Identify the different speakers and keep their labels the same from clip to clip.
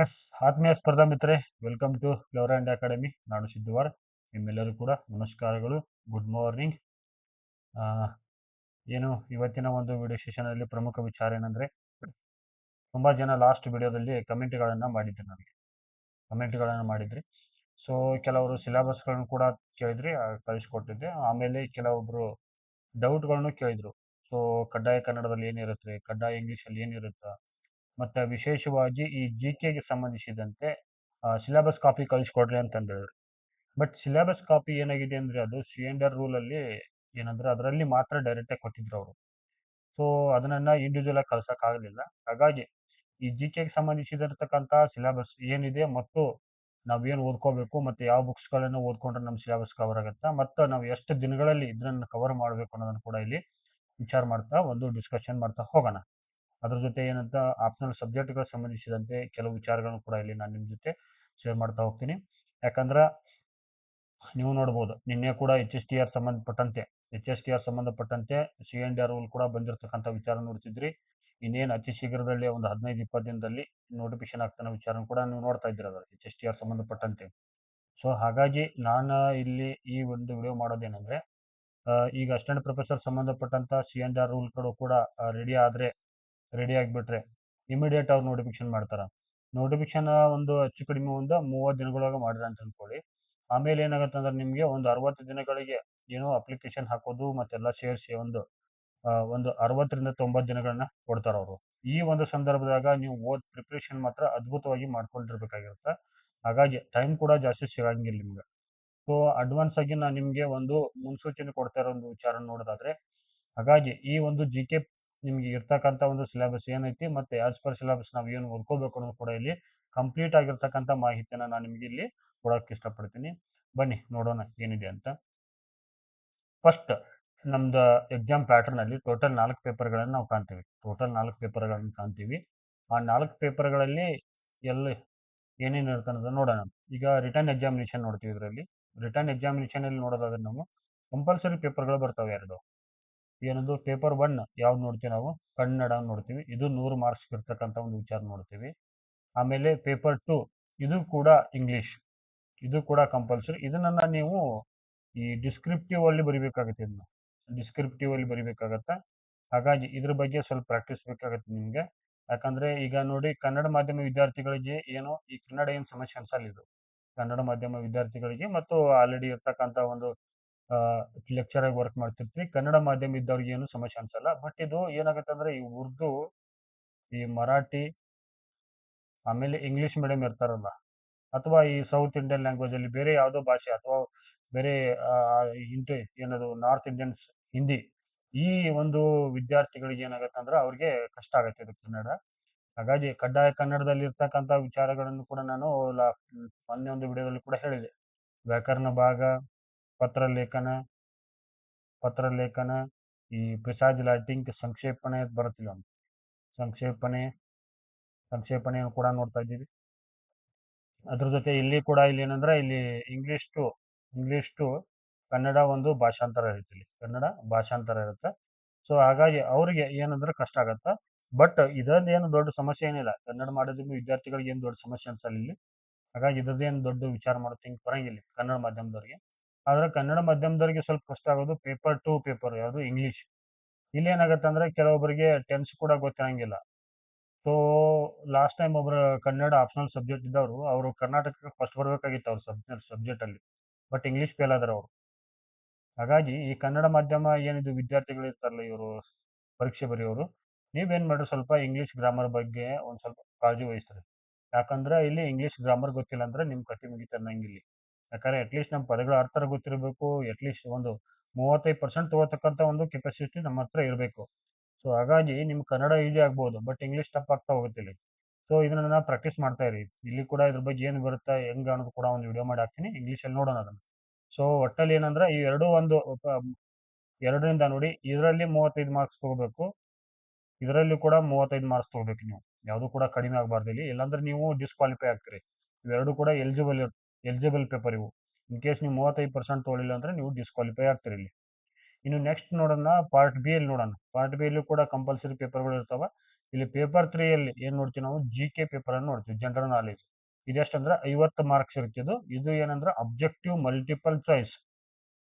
Speaker 1: S ಆತ್ಮೀಯ ಸ್ಪರ್ಧಾ ಮಿತ್ರೆ, welcome to flower and academy. ನಾನು ಸಿದ್ದುವಾರ್. ನಿಮ್ಮೆಲ್ಲರೂ ಕೂಡ ನಮಸ್ಕಾರಗಳು, ಗುಡ್ ಮಾರ್ನಿಂಗ್. ಏನು ಇವತ್ತಿನ ಒಂದು ವಿಡಿಯೋ ಸೆಷನಲ್ಲಿ ಪ್ರಮುಖ ವಿಚಾರ ಏನಂದ್ರೆ, ತುಂಬಾ ಜನ ಲಾಸ್ಟ್ ವಿಡಿಯೋದಲ್ಲಿ ಕಮೆಂಟ್ಗಳನ್ನು ಮಾಡಿದ್ರಿ. ಸೊ ಕೆಲವರು ಸಿಲೆಬಸ್ಗಳನ್ನು ಕೂಡ ಕೇಳಿದ್ರಿ, ಕಳಿಸ್ಕೊಟ್ಟಿದ್ದೆ. ಆಮೇಲೆ ಕೆಲವೊಬ್ರು ಡೌಟ್ಗಳನ್ನು ಕೇಳಿದ್ರು. ಸೊ ಕಡ್ಡಾಯ ಕನ್ನಡದಲ್ಲಿ ಏನಿರುತ್ತೆ, ಕಡ್ಡಾಯ ಇಂಗ್ಲಿಷಲ್ಲಿ ಏನಿರುತ್ತೆ, ಮತ್ತೆ ವಿಶೇಷವಾಗಿ ಈ GK ಗೆ ಸಂಬಂಧಿಸಿದಂತೆ ಸಿಲೆಬಸ್ ಕಾಪಿ ಕಳಿಸ್ಕೊಡ್ರಿ ಅಂತಂದ್ರು. ಬಟ್ ಸಿಲೆಬಸ್ ಕಾಪಿ ಏನಾಗಿದೆ ಅಂದ್ರೆ, ಅದು C&R ರೂಲ್ ಅಲ್ಲಿ ಏನಂದ್ರೆ ಅದರಲ್ಲಿ ಮಾತ್ರ ಡೈರೆಕ್ಟ್ ಆಗಿ ಕೊಟ್ಟಿದ್ರು ಅವರು. ಸೊ ಅದನ್ನ ಇಂಡಿವಿಜುವಲ್ ಆಗಿ ಕಳ್ಸಕ್ ಆಗಲಿಲ್ಲ. ಹಾಗಾಗಿ ಈ GK ಗೆ ಸಂಬಂಧಿಸಿದಿರ್ತಕ್ಕಂಥ ಸಿಲೆಬಸ್ ಏನಿದೆ ಮತ್ತು ನಾವೇನು ಓದ್ಕೋಬೇಕು, ಮತ್ತೆ ಯಾವ ಬುಕ್ಸ್ ಗಳನ್ನ ಓದ್ಕೊಂಡ್ರೆ ನಮ್ಮ ಸಿಲೆಬಸ್ ಕವರ್ ಆಗುತ್ತಾ, ಮತ್ತೆ ನಾವು ಎಷ್ಟು ದಿನಗಳಲ್ಲಿ ಇದನ್ನ ಕವರ್ ಮಾಡಬೇಕು ಅನ್ನೋದನ್ನ ಕೂಡ ಇಲ್ಲಿ ವಿಚಾರ ಮಾಡ್ತಾ ಒಂದು ಡಿಸ್ಕಷನ್ ಮಾಡ್ತಾ ಹೋಗೋಣ. ಅದ್ರ ಜೊತೆ ಏನಂತ ಆಪ್ಷನಲ್ ಸಬ್ಜೆಕ್ಟ್ಗಳಿಗೆ ಸಂಬಂಧಿಸಿದಂತೆ ಕೆಲವು ವಿಚಾರಗಳನ್ನು ಕೂಡ ಇಲ್ಲಿ ನಾನು ನಿಮ್ಮ ಜೊತೆ ಶೇರ್ ಮಾಡ್ತಾ ಹೋಗ್ತೀನಿ. ಯಾಕಂದ್ರೆ ನೀವು ನೋಡ್ಬೋದು, ನಿನ್ನೆ ಕೂಡ HSTR ಸಂಬಂಧಪಟ್ಟಂತೆ C&R ರೂಲ್ ಕೂಡ ಬಂದಿರತಕ್ಕಂಥ ವಿಚಾರ ನೋಡ್ತಿದ್ರಿ. ಇನ್ನೇನು ಅತಿ ಶೀಘ್ರದಲ್ಲಿ ಒಂದು 15-20 ದಿನದಲ್ಲಿ ನೋಟಿಫಿಕೇಶನ್ ಆಗ್ತಾನೆ ವಿಚಾರ ಕೂಡ ನೀವು ನೋಡ್ತಾ ಇದ್ದೀರ HSTR ಸಂಬಂಧಪಟ್ಟಂತೆ. ಸೊ ಹಾಗಾಗಿ ನಾನು ಇಲ್ಲಿ ಈ ಒಂದು ವಿಡಿಯೋ ಮಾಡೋದೇನೆಂದ್ರೆ, ಈಗ ಅಸಿಸ್ಟೆಂಟ್ ಪ್ರೊಫೆಸರ್ ಸಂಬಂಧಪಟ್ಟಂತ C&R ರೂಲ್ಗಳು ಕೂಡ ರೆಡಿ ಆಗಿಬಿಟ್ರೆ ಇಮಿಡಿಯೇಟ್ ಅವ್ರು ನೋಟಿಫಿಕೇಶನ್ ಮಾಡ್ತಾರೆ. ನೋಟಿಫಿಕೇಶನ್ ಒಂದು ಹೆಚ್ಚು ಕಡಿಮೆ ಒಂದು 30 ದಿನಗಳೊಳಗೆ ಮಾಡಿದ್ರೆ ಅಂತ ಅಂದ್ಕೊಳ್ಳಿ. ಆಮೇಲೆ ಏನಾಗುತ್ತೆ ಅಂದ್ರೆ ನಿಮಗೆ ಒಂದು 60 ದಿನಗಳಿಗೆ ಏನೋ ಅಪ್ಲಿಕೇಶನ್ ಹಾಕೋದು ಮತ್ತೆಲ್ಲ ಸೇರಿಸಿ ಒಂದು 60 ರಿಂದ 90 ದಿನಗಳನ್ನ ಕೊಡ್ತಾರೆ ಅವರು. ಈ ಒಂದು ಸಂದರ್ಭದಾಗ ನೀವು ಪ್ರಿಪ್ರೇಷನ್ ಮಾತ್ರ ಅದ್ಭುತವಾಗಿ ಮಾಡ್ಕೊಂಡಿರ್ಬೇಕಾಗಿರುತ್ತೆ. ಹಾಗಾಗಿ ಟೈಮ್ ಕೂಡ ಜಾಸ್ತಿ ಸಿಗಂಗಿಲ್ಲ ನಿಮ್ಗೆ. ಸೊ ಅಡ್ವಾನ್ಸ್ ಆಗಿ ನಾನು ನಿಮಗೆ ಒಂದು ಮುನ್ಸೂಚನೆ ಕೊಡ್ತಾ ಇರೋ ಒಂದು ವಿಚಾರ ನೋಡೋದಾದ್ರೆ, ಹಾಗಾಗಿ ಈ ಒಂದು GK ನಿಮ್ಗೆ ಇರ್ತಕ್ಕಂಥ ಒಂದು ಸಿಲೆಬಸ್ ಏನೈತಿ, ಮತ್ತೆ ಆಸ್ ಪರ್ ಸಿಲೆಬಸ್ ನಾವು ಏನು ಓದ್ಕೋಬೇಕು ಅನ್ನೋದು ಕೂಡ ಇಲ್ಲಿ ಕಂಪ್ಲೀಟ್ ಆಗಿರ್ತಕ್ಕಂಥ ಮಾಹಿತಿನ ನಾನು ನಿಮ್ಗೆ ಇಲ್ಲಿ ಕೊಡೋಕೆ ಇಷ್ಟಪಡ್ತೀನಿ. ಬನ್ನಿ ನೋಡೋಣ ಏನಿದೆ ಅಂತ. ಫಸ್ಟ್ ನಮ್ದು ಎಕ್ಸಾಮ್ ಪ್ಯಾಟರ್ನ್ ಅಲ್ಲಿ ಟೋಟಲ್ 4 ಪೇಪರ್ಗಳನ್ನು ನಾವು ಕಾಣ್ತೀವಿ. ಆ 4 ಪೇಪರ್ಗಳಲ್ಲಿ ಎಲ್ಲಿ ಏನೇನು ಇರುತ್ತೆ ಅನ್ನೋದನ್ನ ನೋಡೋಣ. ಈಗ ರಿಟರ್ನ್ ಎಕ್ಸಾಮಿನೇಷನ್ ನೋಡ್ತೀವಿ. ಇದರಲ್ಲಿ ರಿಟರ್ನ್ ಎಕ್ಸಾಮಿನೇಷನ್ ಅಲ್ಲಿ ನೋಡೋದಾದ್ರೆ ನಾವು ಕಂಪಲ್ಸರಿ ಪೇಪರ್ಗಳು ಬರ್ತವೆ ಎರಡು. ಏನದು ಪೇಪರ್ 1 ಯಾವ್ದು ನೋಡ್ತೀವಿ ನಾವು, ಕನ್ನಡ ನೋಡ್ತೀವಿ. ಇದು 100 ಮಾರ್ಕ್ಸ್ ಇರ್ತಕ್ಕಂಥ ಒಂದು ವಿಚಾರ ನೋಡ್ತೀವಿ. ಆಮೇಲೆ ಪೇಪರ್ 2 ಇದು ಕೂಡ ಇಂಗ್ಲಿಷ್, ಇದು ಕೂಡ ಕಂಪಲ್ಸರಿ. ಇದನ್ನ ನೀವು ಈ ಡಿಸ್ಕ್ರಿಪ್ಟಿವ್ ಅಲ್ಲಿ ಬರಿಬೇಕಾಗತ್ತೆ. ಹಾಗಾಗಿ ಇದ್ರ ಬಗ್ಗೆ ಸ್ವಲ್ಪ ಪ್ರಾಕ್ಟೀಸ್ ಬೇಕಾಗತ್ತೆ ನಿಮ್ಗೆ. ಯಾಕಂದ್ರೆ ಈಗ ನೋಡಿ, ಕನ್ನಡ ಮಾಧ್ಯಮ ವಿದ್ಯಾರ್ಥಿಗಳಿಗೆ ಈ ಕನ್ನಡ ಏನು ಸಮಸ್ಯೆ ಅನ್ಸಲ್ಲ. ಇದು ಕನ್ನಡ ಮಾಧ್ಯಮ ವಿದ್ಯಾರ್ಥಿಗಳಿಗೆ ಮತ್ತು ಆಲ್ರೆಡಿ ಇರ್ತಕ್ಕಂಥ ಒಂದು ಲೆಕ್ಚರ್ ಆಗಿ ವರ್ಕ್ ಮಾಡ್ತಿರ್ತೀವಿ, ಕನ್ನಡ ಮಾಧ್ಯಮ ಇದ್ದವ್ರಿಗೆ ಏನು ಸಮಸ್ಯೆ ಅನ್ಸಲ್ಲ. ಬಟ್ ಇದು ಏನಾಗುತ್ತೆ ಅಂದ್ರೆ, ಈ ಉರ್ದು, ಈ ಮರಾಠಿ, ಆಮೇಲೆ ಇಂಗ್ಲಿಷ್ ಮೀಡಿಯಂ ಇರ್ತಾರಲ್ಲ, ಅಥವಾ ಈ ಸೌತ್ ಇಂಡಿಯನ್ ಲ್ಯಾಂಗ್ವೇಜ್ ಅಲ್ಲಿ ಬೇರೆ ಯಾವುದೋ ಭಾಷೆ, ಅಥವಾ ಬೇರೆ ಏನದು ನಾರ್ತ್ ಇಂಡಿಯನ್ಸ್ ಹಿಂದಿ, ಈ ಒಂದು ವಿದ್ಯಾರ್ಥಿಗಳಿಗೆ ಏನಾಗುತ್ತೆ ಅಂದ್ರೆ ಅವ್ರಿಗೆ ಕಷ್ಟ ಆಗುತ್ತೆ ಇದು ಕನ್ನಡ. ಹಾಗಾಗಿ ಕಡ್ಡಾಯ ಕನ್ನಡದಲ್ಲಿ ಇರ್ತಕ್ಕಂಥ ವಿಚಾರಗಳನ್ನು ಕೂಡ ನಾನು ಮೊನ್ನೆ ಒಂದು ವಿಡಿಯೋದಲ್ಲಿ ಕೂಡ ಹೇಳಿದೆ. ವ್ಯಾಕರಣ ಭಾಗ, ಪತ್ರಲೇಖನ, ಈ ಪ್ರಿಸೈಸ್ ರೈಟಿಂಗ್, ಸಂಕ್ಷೇಪಣೆ ಬರುತ್ತಿಲ್ಲ, ಸಂಕ್ಷೇಪಣೆಯನ್ನು ಕೂಡ ನೋಡ್ತಾ ಇದ್ದೀವಿ. ಅದ್ರ ಜೊತೆ ಇಲ್ಲಿ ಕೂಡ ಏನಂದ್ರೆ, ಇಲ್ಲಿ ಇಂಗ್ಲಿಷ್ ಟು ಕನ್ನಡ ಒಂದು ಭಾಷಾಂತರ ಇರುತ್ತೆ. ಸೊ ಹಾಗಾಗಿ ಅವರಿಗೆ ಏನಂದ್ರೆ ಕಷ್ಟ ಆಗತ್ತ. ಬಟ್ ಏನು ದೊಡ್ಡ ಸಮಸ್ಯೆ ಏನಿಲ್ಲ, ಕನ್ನಡ ಮಾಡೋದ್ರಿಂದ ವಿದ್ಯಾರ್ಥಿಗಳಿಗೆ ಏನು ದೊಡ್ಡ ಸಮಸ್ಯೆ ಅನ್ಸಲ್ಲ ಇಲ್ಲಿ. ಹಾಗಾಗಿ ಇದ್ರದ್ದೇನು ದೊಡ್ಡ ವಿಚಾರ ಮಾಡೋದು ಬರಂಗಿಲ್ಲ ಕನ್ನಡ ಮಾಧ್ಯಮದವ್ರಿಗೆ. ಆದ್ರೆ ಕನ್ನಡ ಮಾಧ್ಯಮದವರಿಗೆ ಸ್ವಲ್ಪ ಕಷ್ಟ ಆಗೋದು ಪೇಪರ್ 2 ಯಾವುದು ಇಂಗ್ಲಿಷ್. ಇಲ್ಲಿ ಏನಾಗುತ್ತೆ ಅಂದ್ರೆ, ಕೆಲವೊಬ್ಬರಿಗೆ ಟೆನ್ಸ್ ಕೂಡ ಗೊತ್ತಿರಂಗಿಲ್ಲ. ಸೊ ಲಾಸ್ಟ್ ಟೈಮ್ ಒಬ್ರು ಕನ್ನಡ ಆಪ್ಷನಲ್ ಸಬ್ಜೆಕ್ಟ್ ಇದ್ದವರು, ಅವರು ಕರ್ನಾಟಕಕ್ಕೆ ಫಸ್ಟ್ ಬರಬೇಕಾಗಿತ್ತು ಅವ್ರ ಸಬ್ಜೆಕ್ಟ್ ಅಲ್ಲಿ. ಬಟ್ ಇಂಗ್ಲಿಷ್ ಫೇಲ್ ಆದ್ರೆ ಅವರು. ಹಾಗಾಗಿ ಈ ಕನ್ನಡ ಮಾಧ್ಯಮ ಏನಿದು ವಿದ್ಯಾರ್ಥಿಗಳು ಇರ್ತಾರಲ್ಲ, ಇವರು ಪರೀಕ್ಷೆ ಬರೆಯೋರು, ನೀವೇನ್ ಮಾಡ್ರಿ, ಸ್ವಲ್ಪ ಇಂಗ್ಲಿಷ್ ಗ್ರಾಮರ್ ಬಗ್ಗೆ ಒಂದ್ ಸ್ವಲ್ಪ ಕಾಳಜಿ ವಹಿಸ್ರಿ. ಯಾಕಂದ್ರೆ ಇಲ್ಲಿ ಇಂಗ್ಲಿಷ್ ಗ್ರಾಮರ್ ಗೊತ್ತಿಲ್ಲ ಅಂದ್ರೆ ನಿಮ್ ಕತಿ ಮುಗಿತ ಅನ್ನಂಗಿಲ್ಲ. ಯಾಕಂದ್ರೆ ಅಟ್ಲೀಸ್ಟ್ ನಮ್ಮ ಪದಗಳ ಅರ್ಥ ಗೊತ್ತಿರಬೇಕು. ಅಟ್ಲೀಸ್ಟ್ ಒಂದು 35% ತಗೋತಕ್ಕಂಥ ಒಂದು ಕೆಪಾಸಿಟಿ ನಮ್ಮ ಹತ್ರ ಇರಬೇಕು. ಸೊ ಹಾಗಾಗಿ ನಿಮ್ ಕನ್ನಡ ಈಸಿ ಆಗ್ಬೋದು, ಬಟ್ ಇಂಗ್ಲಿಷ್ ಟಫ್ ಆಗ್ತಾ ಹೋಗುತ್ತೆ ಇಲ್ಲಿ. ಸೊ ಇದನ್ನ ಪ್ರಾಕ್ಟೀಸ್ ಮಾಡ್ತಾ ಇರಿ. ಇಲ್ಲಿ ಕೂಡ ಇದ್ರ ಬಗ್ಗೆ ಏನು ಬರುತ್ತೆ ಹೆಂಗ ಅನ್ನೋದು ಕೂಡ ಒಂದು ವಿಡಿಯೋ ಮಾಡಿ ಹಾಕ್ತೀನಿ, ಇಂಗ್ಲಿಷ್ ಅಲ್ಲಿ ನೋಡೋಣ ಅದನ್ನ. ಸೊ ಒಟ್ಟಲ್ಲಿ ಏನಂದ್ರೆ, ಈ ಎರಡರಿಂದ ನೋಡಿ, ಇದರಲ್ಲಿ 35 ಮಾರ್ಕ್ಸ್ ತಗೋಬೇಕು, ಇದರಲ್ಲಿ ಕೂಡ 35 ಮಾರ್ಕ್ಸ್ ತಗೋಬೇಕು ನೀವು. ಯಾವುದು ಕೂಡ ಕಡಿಮೆ ಆಗಬಾರ್ದು ಇಲ್ಲಿ, ಇಲ್ಲಾಂದ್ರೆ ನೀವು ಡಿಸ್ಕ್ವಾಲಿಫೈ ಆಗ್ತೀರಿ. ಇವೆರಡು ಕೂಡ ಎಲಿಜಿಬಲ್ ಪೇಪರ್ ಇವು. ಇನ್ ಕೇಸ್ ನೀವು 35% ತಗೊಳ್ಳಿಲ್ಲ ಅಂದ್ರೆ ನೀವು ಡಿಸ್ಕ್ವಾಲಿಫೈ ಆಗ್ತೀರಿ ಇಲ್ಲಿ. ಇನ್ನು ನೆಕ್ಸ್ಟ್ ನೋಡೋಣ ಪಾರ್ಟ್ ಬಿ ಅಲ್ಲಿ ನೋಡೋಣ. ಪಾರ್ಟ್ ಬಿ ಅಲ್ಲಿ ಕೂಡ ಕಂಪಲ್ಸರಿ ಪೇಪರ್ಗಳು ಇರ್ತಾವ. ಇಲ್ಲಿ ಪೇಪರ್ 3 ಅಲ್ಲಿ ಏನ್ ನೋಡ್ತೀವಿ ನಾವು, GK ಪೇಪರ್ ಅನ್ನು ನೋಡ್ತೀವಿ, ಜನರಲ್ ನಾಲೆಜ್. ಇದೆಷ್ಟಂದ್ರೆ 50 ಮಾರ್ಕ್ಸ್ ಇರ್ತಿದ್ದು. ಇದು ಏನಂದ್ರೆ ಅಬ್ಜೆಕ್ಟಿವ್ ಮಲ್ಟಿಪಲ್ ಚಾಯ್ಸ್.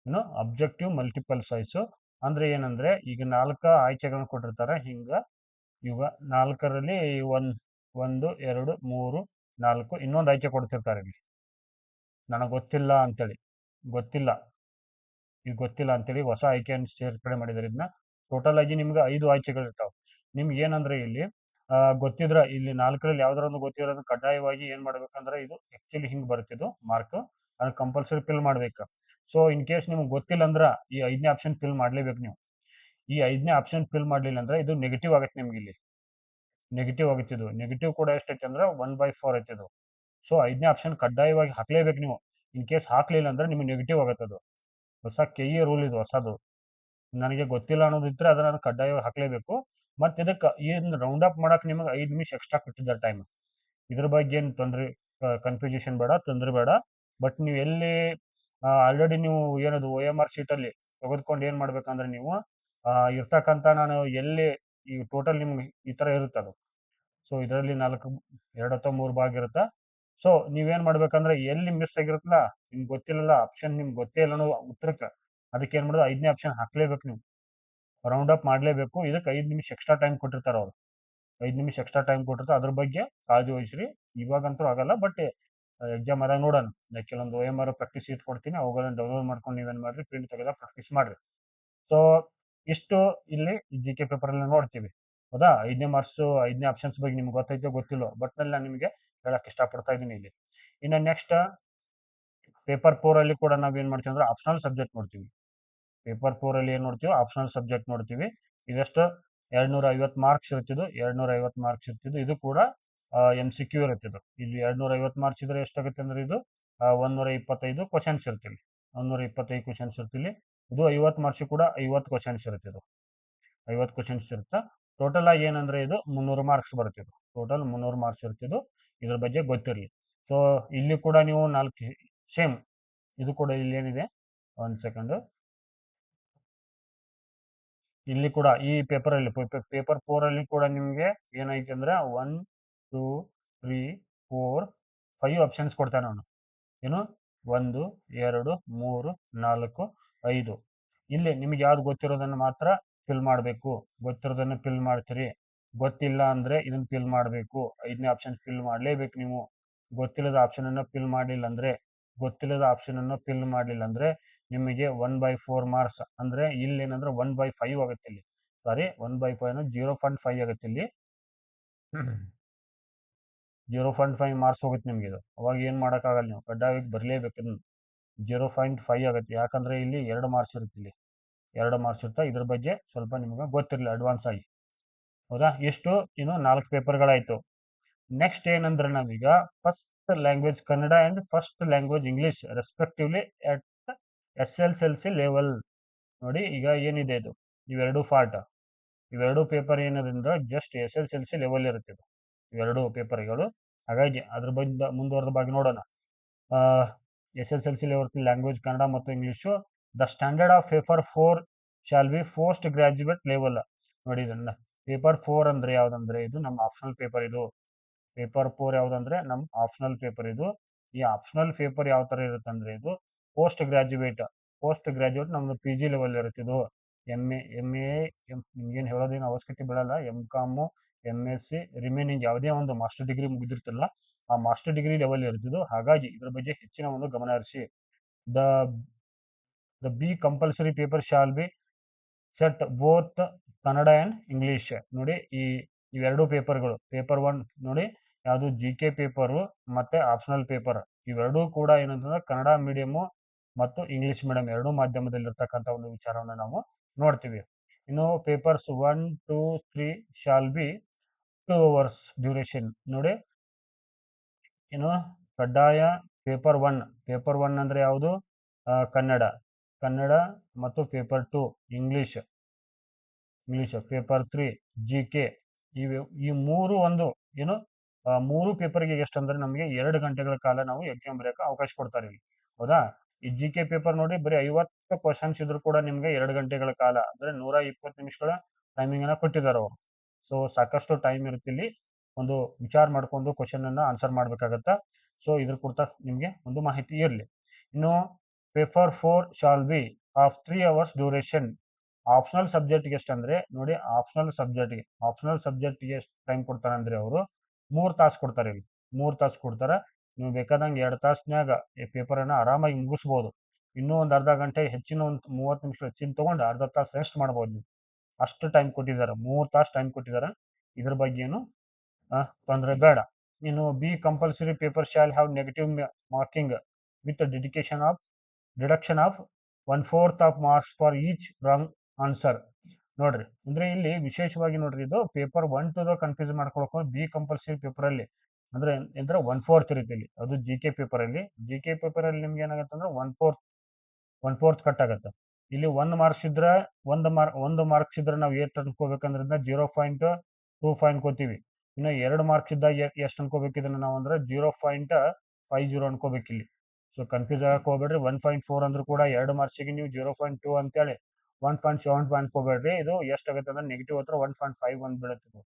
Speaker 1: ಏನು ಅಬ್ಜೆಕ್ಟಿವ್ ಮಲ್ಟಿಪಲ್ ಚಾಯ್ಸ್ ಅಂದ್ರೆ ಏನಂದ್ರೆ, ಈಗ 4 ಆಯ್ಕೆಗಳನ್ನ ಕೊಟ್ಟಿರ್ತಾರೆ. ಈಗ 4ರಲ್ಲಿ ಒಂದು 2 3 4 ಇನ್ನೊಂದು ಆಯ್ಕೆ ಕೊಡ್ತಿರ್ತಾರೆ ಇಲ್ಲಿ, ನನಗೆ ಗೊತ್ತಿಲ್ಲ ಅಂತೇಳಿ. ಗೊತ್ತಿಲ್ಲ ಈಗ ಗೊತ್ತಿಲ್ಲ ಅಂತೇಳಿ ಹೊಸ ಆಯ್ಕೆಯನ್ನು ಸೇರ್ಪಡೆ ಮಾಡಿದ್ದಾರೆ. ಇದನ್ನ ಟೋಟಲ್ ಆಗಿ ನಿಮ್ಗೆ 5 ಆಯ್ಕೆಗಳು ಇರ್ತಾವೆ. ನಿಮ್ಗೆ ಏನಂದ್ರೆ ಇಲ್ಲಿ ಗೊತ್ತಿದ್ರೆ, ಇಲ್ಲಿ 4ರಲ್ಲಿ ಯಾವ್ದಾರ ಒಂದು ಗೊತ್ತಿರೋದನ್ನ ಕಡ್ಡಾಯವಾಗಿ ಏನ್ ಮಾಡ್ಬೇಕಂದ್ರೆ, ಇದು ಆಕ್ಚುಲಿ ಹಿಂಗ್ ಬರ್ತಿದ್ದು ಮಾರ್ಕ್, ಅದನ್ನ ಕಂಪಲ್ಸರಿ ಫಿಲ್ ಮಾಡ್ಬೇಕು. ಸೊ ಇನ್ ಕೇಸ್ ನಿಮ್ಗೆ ಗೊತ್ತಿಲ್ಲ ಅಂದ್ರ ಈ 5ನೇ ಆಪ್ಷನ್ ಫಿಲ್ ಮಾಡ್ಲೇಬೇಕು ನೀವು. ಈ 5ನೇ ಆಪ್ಷನ್ ಫಿಲ್ ಮಾಡ್ಲಿಲ್ಲ ಅಂದ್ರೆ ಇದು ನೆಗೆಟಿವ್ ಆಗತ್ತೆ ನಿಮ್ಗೆ. ಇಲ್ಲಿ ನೆಗೆಟಿವ್ ಆಗುತ್ತಿದ್ದು. ನೆಗೆಟಿವ್ ಕೂಡ ಎಷ್ಟೈತೆ ಅಂದ್ರೆ 1/4 ಐತಿದು. ಸೊ 5ನೇ ಆಪ್ಷನ್ ಕಡ್ಡಾಯವಾಗಿ ಹಾಕ್ಲೇಬೇಕು ನೀವು. ಇನ್ ಕೇಸ್ ಹಾಕ್ಲಿಲ್ಲ ಅಂದ್ರೆ ನಿಮ್ಗೆ ನೆಗೆಟಿವ್ ಆಗತ್ತದು. ಹೊಸ ಕೆಇಎ ರೂಲ್ ಇದು, ಹೊಸದು. ನನಗೆ ಗೊತ್ತಿಲ್ಲ ಅನ್ನೋದಿದ್ರೆ ಅದನ್ನ ನಾನು ಕಡ್ಡಾಯವಾಗಿ ಹಾಕ್ಲೇಬೇಕು. ಮತ್ತೆ ಇದಕ್ಕೆ ಏನು ರೌಂಡ್ ಅಪ್ ಮಾಡಕ್ ನಿಮಗೆ 5 ನಿಮಿಷ ಎಕ್ಸ್ಟ್ರಾ ಕೊಟ್ಟಿದ್ದಾರೆ ಟೈಮ್. ಇದ್ರ ಬಗ್ಗೆ ಏನು ತೊಂದರೆ, ಕನ್ಫ್ಯೂಷನ್ ಬೇಡ, ತೊಂದರೆ ಬೇಡ. ಬಟ್ ನೀವು ಎಲ್ಲಿ ಆಲ್ರೆಡಿ ನೀವು ಏನದು OMR ಶೀಟಲ್ಲಿ ತೆಗೆದುಕೊಂಡು ಏನು ಮಾಡ್ಬೇಕಂದ್ರೆ, ನೀವು ಇರ್ತಕ್ಕಂಥ ನಾನು ಎಲ್ಲಿ ಈ ಟೋಟಲ್ ನಿಮ್ಗೆ ಈ ಥರ ಇರುತ್ತೆ ಅದು. ಸೊ ಇದರಲ್ಲಿ 2 ಅಥವಾ 3 ಭಾಗ ಇರುತ್ತೆ. ಸೊ ನೀವೇನ್ ಮಾಡ್ಬೇಕಂದ್ರೆ, ಎಲ್ಲಿ ಮಿಸ್ ಆಗಿರುತ್ತಲ್ಲ, ನಿಮ್ಗೆ ಗೊತ್ತಿಲ್ಲಲ್ಲ ಆಪ್ಷನ್, ನಿಮ್ಗೆ ಗೊತ್ತೇ ಇಲ್ಲ ಅನ್ನೋ ಉತ್ತರಕ್ಕೆ, ಅದಕ್ಕೆ ಏನ್ ಮಾಡೋದು, 5ನೇ ಆಪ್ಷನ್ ಹಾಕ್ಲೇಬೇಕು ನೀವು. ರೌಂಡ್ ಅಪ್ ಮಾಡ್ಲೇಬೇಕು. ಇದಕ್ಕೆ 5 ನಿಮಿಷ ಎಕ್ಸ್ಟ್ರಾ ಟೈಮ್ ಕೊಟ್ಟಿರ್ತಾರೆ ಅವರು. 5 ನಿಮಿಷ ಎಕ್ಸ್ಟ್ರಾ ಟೈಮ್ ಕೊಟ್ಟಿರ್ತಾರೆ. ಅದ್ರ ಬಗ್ಗೆ ಕಾಳಜಿ ವಹಿಸ್ರಿ. ಇವಾಗಂತೂ ಆಗಲ್ಲ, ಬಟ್ ಎಕ್ಸಾಮ್ ಆದಾಗ ನೋಡೋಣ. ಕೆಲವೊಂದು OMR ಪ್ರಾಕ್ಟೀಸ್ ಶೀಟ್ ಕೊಡ್ತೀನಿ, ಅವುಗಳನ್ನ ಡೌನ್ಲೋಡ್ ಮಾಡ್ಕೊಂಡು ನೀವೇನ್ ಮಾಡ್ರಿ, ಪ್ರಿಂಟ್ ತೆಗೆದ ಪ್ರಾಕ್ಟೀಸ್ ಮಾಡ್ರಿ. ಸೊ ಇಷ್ಟು ಇಲ್ಲಿ GK ಪೇಪರ್ ಅಲ್ಲಿ ನೋಡ್ತೀವಿ. ಹೌದಾ, 5ನೇ ಆಪ್ಷನ್ಸ್ ಬಗ್ಗೆ ನಿಮ್ಗೆ ಗೊತ್ತೈತೆ ಗೊತ್ತಿಲ್ಲ, ಬಟ್ ನಾನು ನಿಮಗೆ ಹೇಳಕ್ ಇಷ್ಟಪಡ್ತಾ ಇದ್ದೀನಿ ಇಲ್ಲಿ. ಇನ್ನು ನೆಕ್ಸ್ಟ್ ಪೇಪರ್ 4 ಅಲ್ಲಿ ಕೂಡ ನಾವೇನ್ ಮಾಡ್ತೀವಿ ಅಂದ್ರೆ ಆಪ್ಷನಲ್ ಸಬ್ಜೆಕ್ಟ್ ನೋಡ್ತೀವಿ. ಪೇಪರ್ 4 ಅಲ್ಲಿ ಏನ್ ನೋಡ್ತೀವಿ, ಆಪ್ಷನಲ್ ಸಬ್ಜೆಕ್ಟ್ ನೋಡ್ತೀವಿ. ಇದೆಷ್ಟು 250 ಮಾರ್ಕ್ಸ್ ಇರ್ತಿದ್ದು. 250 ಮಾರ್ಕ್ಸ್ ಇರ್ತಿದ್ದು. ಇದು ಕೂಡ MCQ ಇರುತ್ತಿದ್ದು. ಇಲ್ಲಿ 250 ಮಾರ್ಕ್ಸ್ ಇದ್ರೆ ಎಷ್ಟಾಗುತ್ತೆ ಅಂದ್ರೆ, ಇದು 125 ಕ್ವಶನ್ಸ್ ಇರ್ತಿಲ್ಲಿ. 125 ಕ್ವಶನ್ಸ್ ಇರ್ತಿಲ್ಲಿ. ಇದು 50 ಮಾರ್ಕ್ಸ್ ಕೂಡ 50 ಕ್ವಶನ್ಸ್ ಇರ್ತಿದ್ದು. 50 ಕ್ವಶನ್ಸ್ ಇರುತ್ತೆ. ಟೋಟಲ್ ಆಗಿ ಏನಂದ್ರೆ ಇದು 300 ಮಾರ್ಕ್ಸ್ ಬರ್ತಿದ್ದು. ಟೋಟಲ್ 300 ಮಾರ್ಕ್ಸ್ ಇರ್ತಿದ್ದು. ಇದ್ರ ಬಗ್ಗೆ ಗೊತ್ತಿರಲಿ. ಸೊ ಇಲ್ಲಿ ಕೂಡ ನೀವು 4 ಸೇಮ್. ಇದು ಕೂಡ ಇಲ್ಲಿ ಏನಿದೆ, 1 ಸೆಕೆಂಡ್, ಇಲ್ಲಿ ಕೂಡ ಈ ಪೇಪರ್ ಅಲ್ಲಿ ಪೇಪರ್ 4 ಅಲ್ಲಿ ಕೂಡ ನಿಮ್ಗೆ ಏನೈತೆ ಅಂದ್ರೆ 1 2 3 4 5 ಆಪ್ಷನ್ಸ್ ಕೊಡ್ತಾನೆ ಅವನು. ಏನು 1 2 3 4 5. ಇಲ್ಲಿ ನಿಮ್ಗೆ ಯಾವ್ದು ಗೊತ್ತಿರೋದನ್ನ ಮಾತ್ರ ಫಿಲ್ ಮಾಡಬೇಕು. ಗೊತ್ತಿರೋದನ್ನ ಫಿಲ್ ಮಾಡ್ತೀರಿ. ಗೊತ್ತಿಲ್ಲ ಅಂದ್ರೆ ಇದನ್ನ ಫಿಲ್ ಮಾಡಬೇಕು. 5ನೇ ಆಪ್ಷನ್ ಫಿಲ್ ಮಾಡ್ಲೇಬೇಕು ನೀವು. ಗೊತ್ತಿಲ್ಲದ ಆಪ್ಷನ್ ಅನ್ನ ಫಿಲ್ ಮಾಡಲಿಲ್ಲ ಅಂದ್ರೆ, ನಿಮಗೆ 1/4 ಮಾರ್ಕ್ಸ್ ಅಂದ್ರೆ, ಇಲ್ಲಿ ಏನಂದ್ರೆ 1/5 ಆಗುತ್ತೆ. ಇಲ್ಲಿ ಸಾರಿ, 1/5 0.5 ಆಗುತ್ತೆ. ಇಲ್ಲಿ 0.5 ಮಾರ್ಕ್ಸ್ ಹೋಗುತ್ತೆ ನಿಮ್ಗೆ. ಇದು ಅವಾಗ ಏನ್ ಮಾಡಕ್ಕಾಗಲ್ಲ, ನೀವು ಕಡ್ಡಾಯವಾಗಿ ಬರಲೇಬೇಕು. 0.5 ಆಗುತ್ತೆ. ಯಾಕಂದ್ರೆ ಇಲ್ಲಿ 2 ಮಾರ್ಕ್ಸ್ ಇರುತ್ತೆ. ಇಲ್ಲಿ 2 ಮಾರ್ಕ್ಸ್ ಇರ್ತಾ. ಇದ್ರ ಬಗ್ಗೆ ಸ್ವಲ್ಪ ನಿಮ್ಗೆ ಗೊತ್ತಿರಲಿ ಅಡ್ವಾನ್ಸ್ ಆಗಿ. ಹೌದಾ, ಎಷ್ಟು ಇನ್ನು 4 ಪೇಪರ್ಗಳಾಯ್ತು. ನೆಕ್ಸ್ಟ್ ಏನಂದ್ರೆ, ನಾವೀಗ first language Kannada and first language English respectively at SSLC level. ನೋಡಿ, ಈಗ ಏನಿದೆ ಇದು, ಇವೆರಡು ಪಾರ್ಟ್, ಇವೆರಡು ಪೇಪರ್ ಏನಂದ್ರೆ ಜಸ್ಟ್ SSLC ಲೆವೆಲ್ ಇರುತ್ತೆ ಇವೆರಡು ಪೇಪರ್ಗಳು. ಹಾಗಾಗಿ ಅದ್ರ ಬಗ್ಗೆ ಮುಂದುವರೆದ ಬಗ್ಗೆ ನೋಡೋಣ. SSLC ಲೆವೆಲ್ ಲ್ಯಾಂಗ್ವೇಜ್ ಕನ್ನಡ ಮತ್ತು English. The standard of paper 4 shall B post graduate level. ನೋಡಿ, ಇದನ್ನ ಪೇಪರ್ 4 ಅಂದ್ರೆ ಯಾವ್ದಂದ್ರೆ, ಇದು ನಮ್ಮ ಆಪ್ಷನಲ್ ಪೇಪರ್. ಇದು ಪೇಪರ್ 4 ಯಾವ್ದಂದ್ರೆ ನಮ್ಮ ಆಪ್ಷನಲ್ ಪೇಪರ್. ಇದು ಈ ಆಪ್ಷನಲ್ ಪೇಪರ್ ಯಾವ ತರ ಇರುತ್ತೆ ಅಂದ್ರೆ, ಇದು ಪೋಸ್ಟ್ ಗ್ರಾಜುಯೇಟ್ ನಮ್ದು PG ಲೆವೆಲ್ ಇರುತ್ತೆ. ಇದು MA ನಿಮ್ಗೇನು ಹೇಳೋದೇನು ಅವಶ್ಯಕತೆ ಬೀಳಲ್ಲ. MCOM, MSc ರಿಮೈನಿಂಗ್ ಯಾವುದೇ ಒಂದು ಮಾಸ್ಟರ್ ಡಿಗ್ರಿ ಮುಗಿದಿರ್ತಲ್ಲ, ಆ ಮಾಸ್ಟರ್ ಡಿಗ್ರಿ ಲೆವೆಲ್ ಇರ್ತಿದ್ದು. ಹಾಗಾಗಿ ಇದ್ರ ಬಗ್ಗೆ ಹೆಚ್ಚಿನ ಒಂದು ಗಮನ ಹರಿಸಿ. The B compulsory paper shall B set both Kannada and English. ನೋಡಿ, ಇವೆರಡು ಪೇಪರ್ಗಳು, ಪೇಪರ್ 1 ನೋಡಿ ಯಾವುದು GK ಪೇಪರು ಮತ್ತೆ ಆಪ್ಷನಲ್ ಪೇಪರ್, ಇವೆರಡೂ ಕೂಡ ಏನಂತಂದ್ರೆ ಕನ್ನಡ ಮೀಡಿಯಂ ಮತ್ತು ಇಂಗ್ಲಿಷ್ ಮೀಡಿಯಂ ಎರಡೂ ಮಾಧ್ಯಮದಲ್ಲಿ ಇರ್ತಕ್ಕಂಥ ಒಂದು ವಿಚಾರವನ್ನು ನಾವು ನೋಡ್ತೀವಿ. ಇನ್ನು papers 1 2 3 shall be 2 hours duration. ನೋಡಿ, ಏನು ಕಡ್ಡಾಯ ಪೇಪರ್ 1 ಅಂದ್ರೆ ಯಾವುದು, ಕನ್ನಡ ಮತ್ತು ಪೇಪರ್ 2 ಇಂಗ್ಲಿಷ್. Paper 3 GK. ಈ ಮೂರು ಒಂದು ಏನು, 3 ಪೇಪರ್ಗೆ ಎಷ್ಟಂದ್ರೆ ನಮಗೆ 2 ಗಂಟೆಗಳ ಕಾಲ ನಾವು ಎಕ್ಸಾಮ್ ಬರೆಯಕ್ಕೆ ಅವಕಾಶ ಕೊಡ್ತಾರೆ ಇಲ್ಲಿ. ಹೌದಾ, ಈ ಜಿ ಕೆ ಪೇಪರ್ ನೋಡಿ ಬರೀ 50 ಕ್ವಶನ್ಸ್ ಇದ್ರು ಕೂಡ ನಿಮ್ಗೆ 2 ಗಂಟೆಗಳ ಕಾಲ ಅಂದ್ರೆ 120 ನಿಮಿಷಗಳ ಟೈಮಿಂಗ್ ಅನ್ನ ಕೊಟ್ಟಿದ್ದಾರೆ ಅವರು. ಸೊ ಸಾಕಷ್ಟು ಟೈಮ್ ಇರುತ್ತೆ ಇಲ್ಲಿ, ಒಂದು ವಿಚಾರ ಮಾಡ್ಕೊಂಡು ಕ್ವಶನ್ ಅನ್ನ ಆನ್ಸರ್ ಮಾಡ್ಬೇಕಾಗತ್ತ. ಸೊ ಇದ್ರ ಕುರಿತ ನಿಮ್ಗೆ ಒಂದು ಮಾಹಿತಿ ಇರಲಿ. ಇನ್ನು paper 4 shall be of 3 hours duration. Optional ಸಬ್ಜೆಕ್ಟ್ಗೆ ಎಷ್ಟಂದ್ರೆ ನೋಡಿ, ಆಪ್ಷನಲ್ ಸಬ್ಜೆಕ್ಟ್ಗೆ ಎಷ್ಟು ಟೈಮ್ ಕೊಡ್ತಾರೆ ಅಂದ್ರೆ ಅವರು 3 ತಾಸು ಕೊಡ್ತಾರೆ. ಇಲ್ಲಿ 3 ತಾಸು ಕೊಡ್ತಾರೆ. ನೀವು ಬೇಕಾದಂಗೆ 2 ತಾಸ್ನ್ಯಾಗ ಈ ಪೇಪರ್ ಅನ್ನ ಆರಾಮಾಗಿ ಮುಗಿಸ್ಬೋದು. ಇನ್ನೂ ಒಂದು ಅರ್ಧ ಗಂಟೆ ಹೆಚ್ಚಿನ ಒಂದು 30 ನಿಮಿಷ ಹೆಚ್ಚಿನ ತಗೊಂಡು ಅರ್ಧ ತಾಸು ರೆಸ್ಟ್ ಮಾಡ್ಬೋದು ನೀವು. ಅಷ್ಟು ಟೈಮ್ ಕೊಟ್ಟಿದ್ದಾರೆ, 3 ತಾಸು ಟೈಮ್ ಕೊಟ್ಟಿದ್ದಾರೆ. ಇದ್ರ ಬಗ್ಗೆ ಏನು ತೊಂದರೆ ಬೇಡ. ಇನ್ನು B compulsory paper shall have negative marking with deduction of 1/4 of marks for each wrong answer. ನೋಡ್ರಿ, ಅಂದ್ರೆ ಇಲ್ಲಿ ವಿಶೇಷವಾಗಿ ನೋಡ್ರಿ, ಇದು ಪೇಪರ್ 1 2 ಕನ್ಫ್ಯೂಸ್ ಮಾಡ್ಕೊಳಕ್ ಬಿ ಕಂಪಲ್ಸರಿ ಪೇಪರ್ ಅಲ್ಲಿ ಅಂದ್ರೆ 1/4 ಇರುತ್ತೆ ಇಲ್ಲಿ. ಅದು ಜಿ ಕೆ ಪೇಪರ್ ಅಲ್ಲಿ ನಿಮ್ಗೆ ಏನಾಗುತ್ತೆ ಅಂದ್ರೆ 1/4 ಕಟ್ ಆಗುತ್ತೆ. ಇಲ್ಲಿ 1 ಮಾರ್ಕ್ಸ್ ಇದ್ರೆ ಒಂದು ಮಾರ್ಕ್ಸ್ ಇದ್ರೆ ನಾವು ಎಷ್ಟು ಅನ್ಕೋಬೇಕಂದ್ರೆ 0.25 ಅನ್ಕೋತೀವಿ. ಇನ್ನು 2 ಮಾರ್ಕ್ಸ್ ಇದ್ದಾಗ ಎಷ್ಟು ಅನ್ಕೋಬೇಕು ಇದನ್ನ ನಾವು ಅಂದ್ರೆ 0.50 ಅನ್ಕೋಬೇಕು ಇಲ್ಲಿ. ಸೊ ಕನ್ಫ್ಯೂಸ್ ಆಗಕ್ಕೆ ಹೋಗ್ಬೇಡ್ರಿ. 1.4 ಅಂದ್ರೂ ಕೂಡ 2 ಮಾರ್ಕ್ಸಿಗೆ ನೀವು 0.2 ಅಂತೇಳಿ 1.7 ಅನ್ಕೋಬೇಡ್ರಿ. ಇದು ಎಷ್ಟಾಗುತ್ತೆ ಅಂದ್ರೆ ನೆಗೆಟಿವ್ ಹತ್ರ 1.5 ಒಂದು ಬೀಳುತ್ತೆ.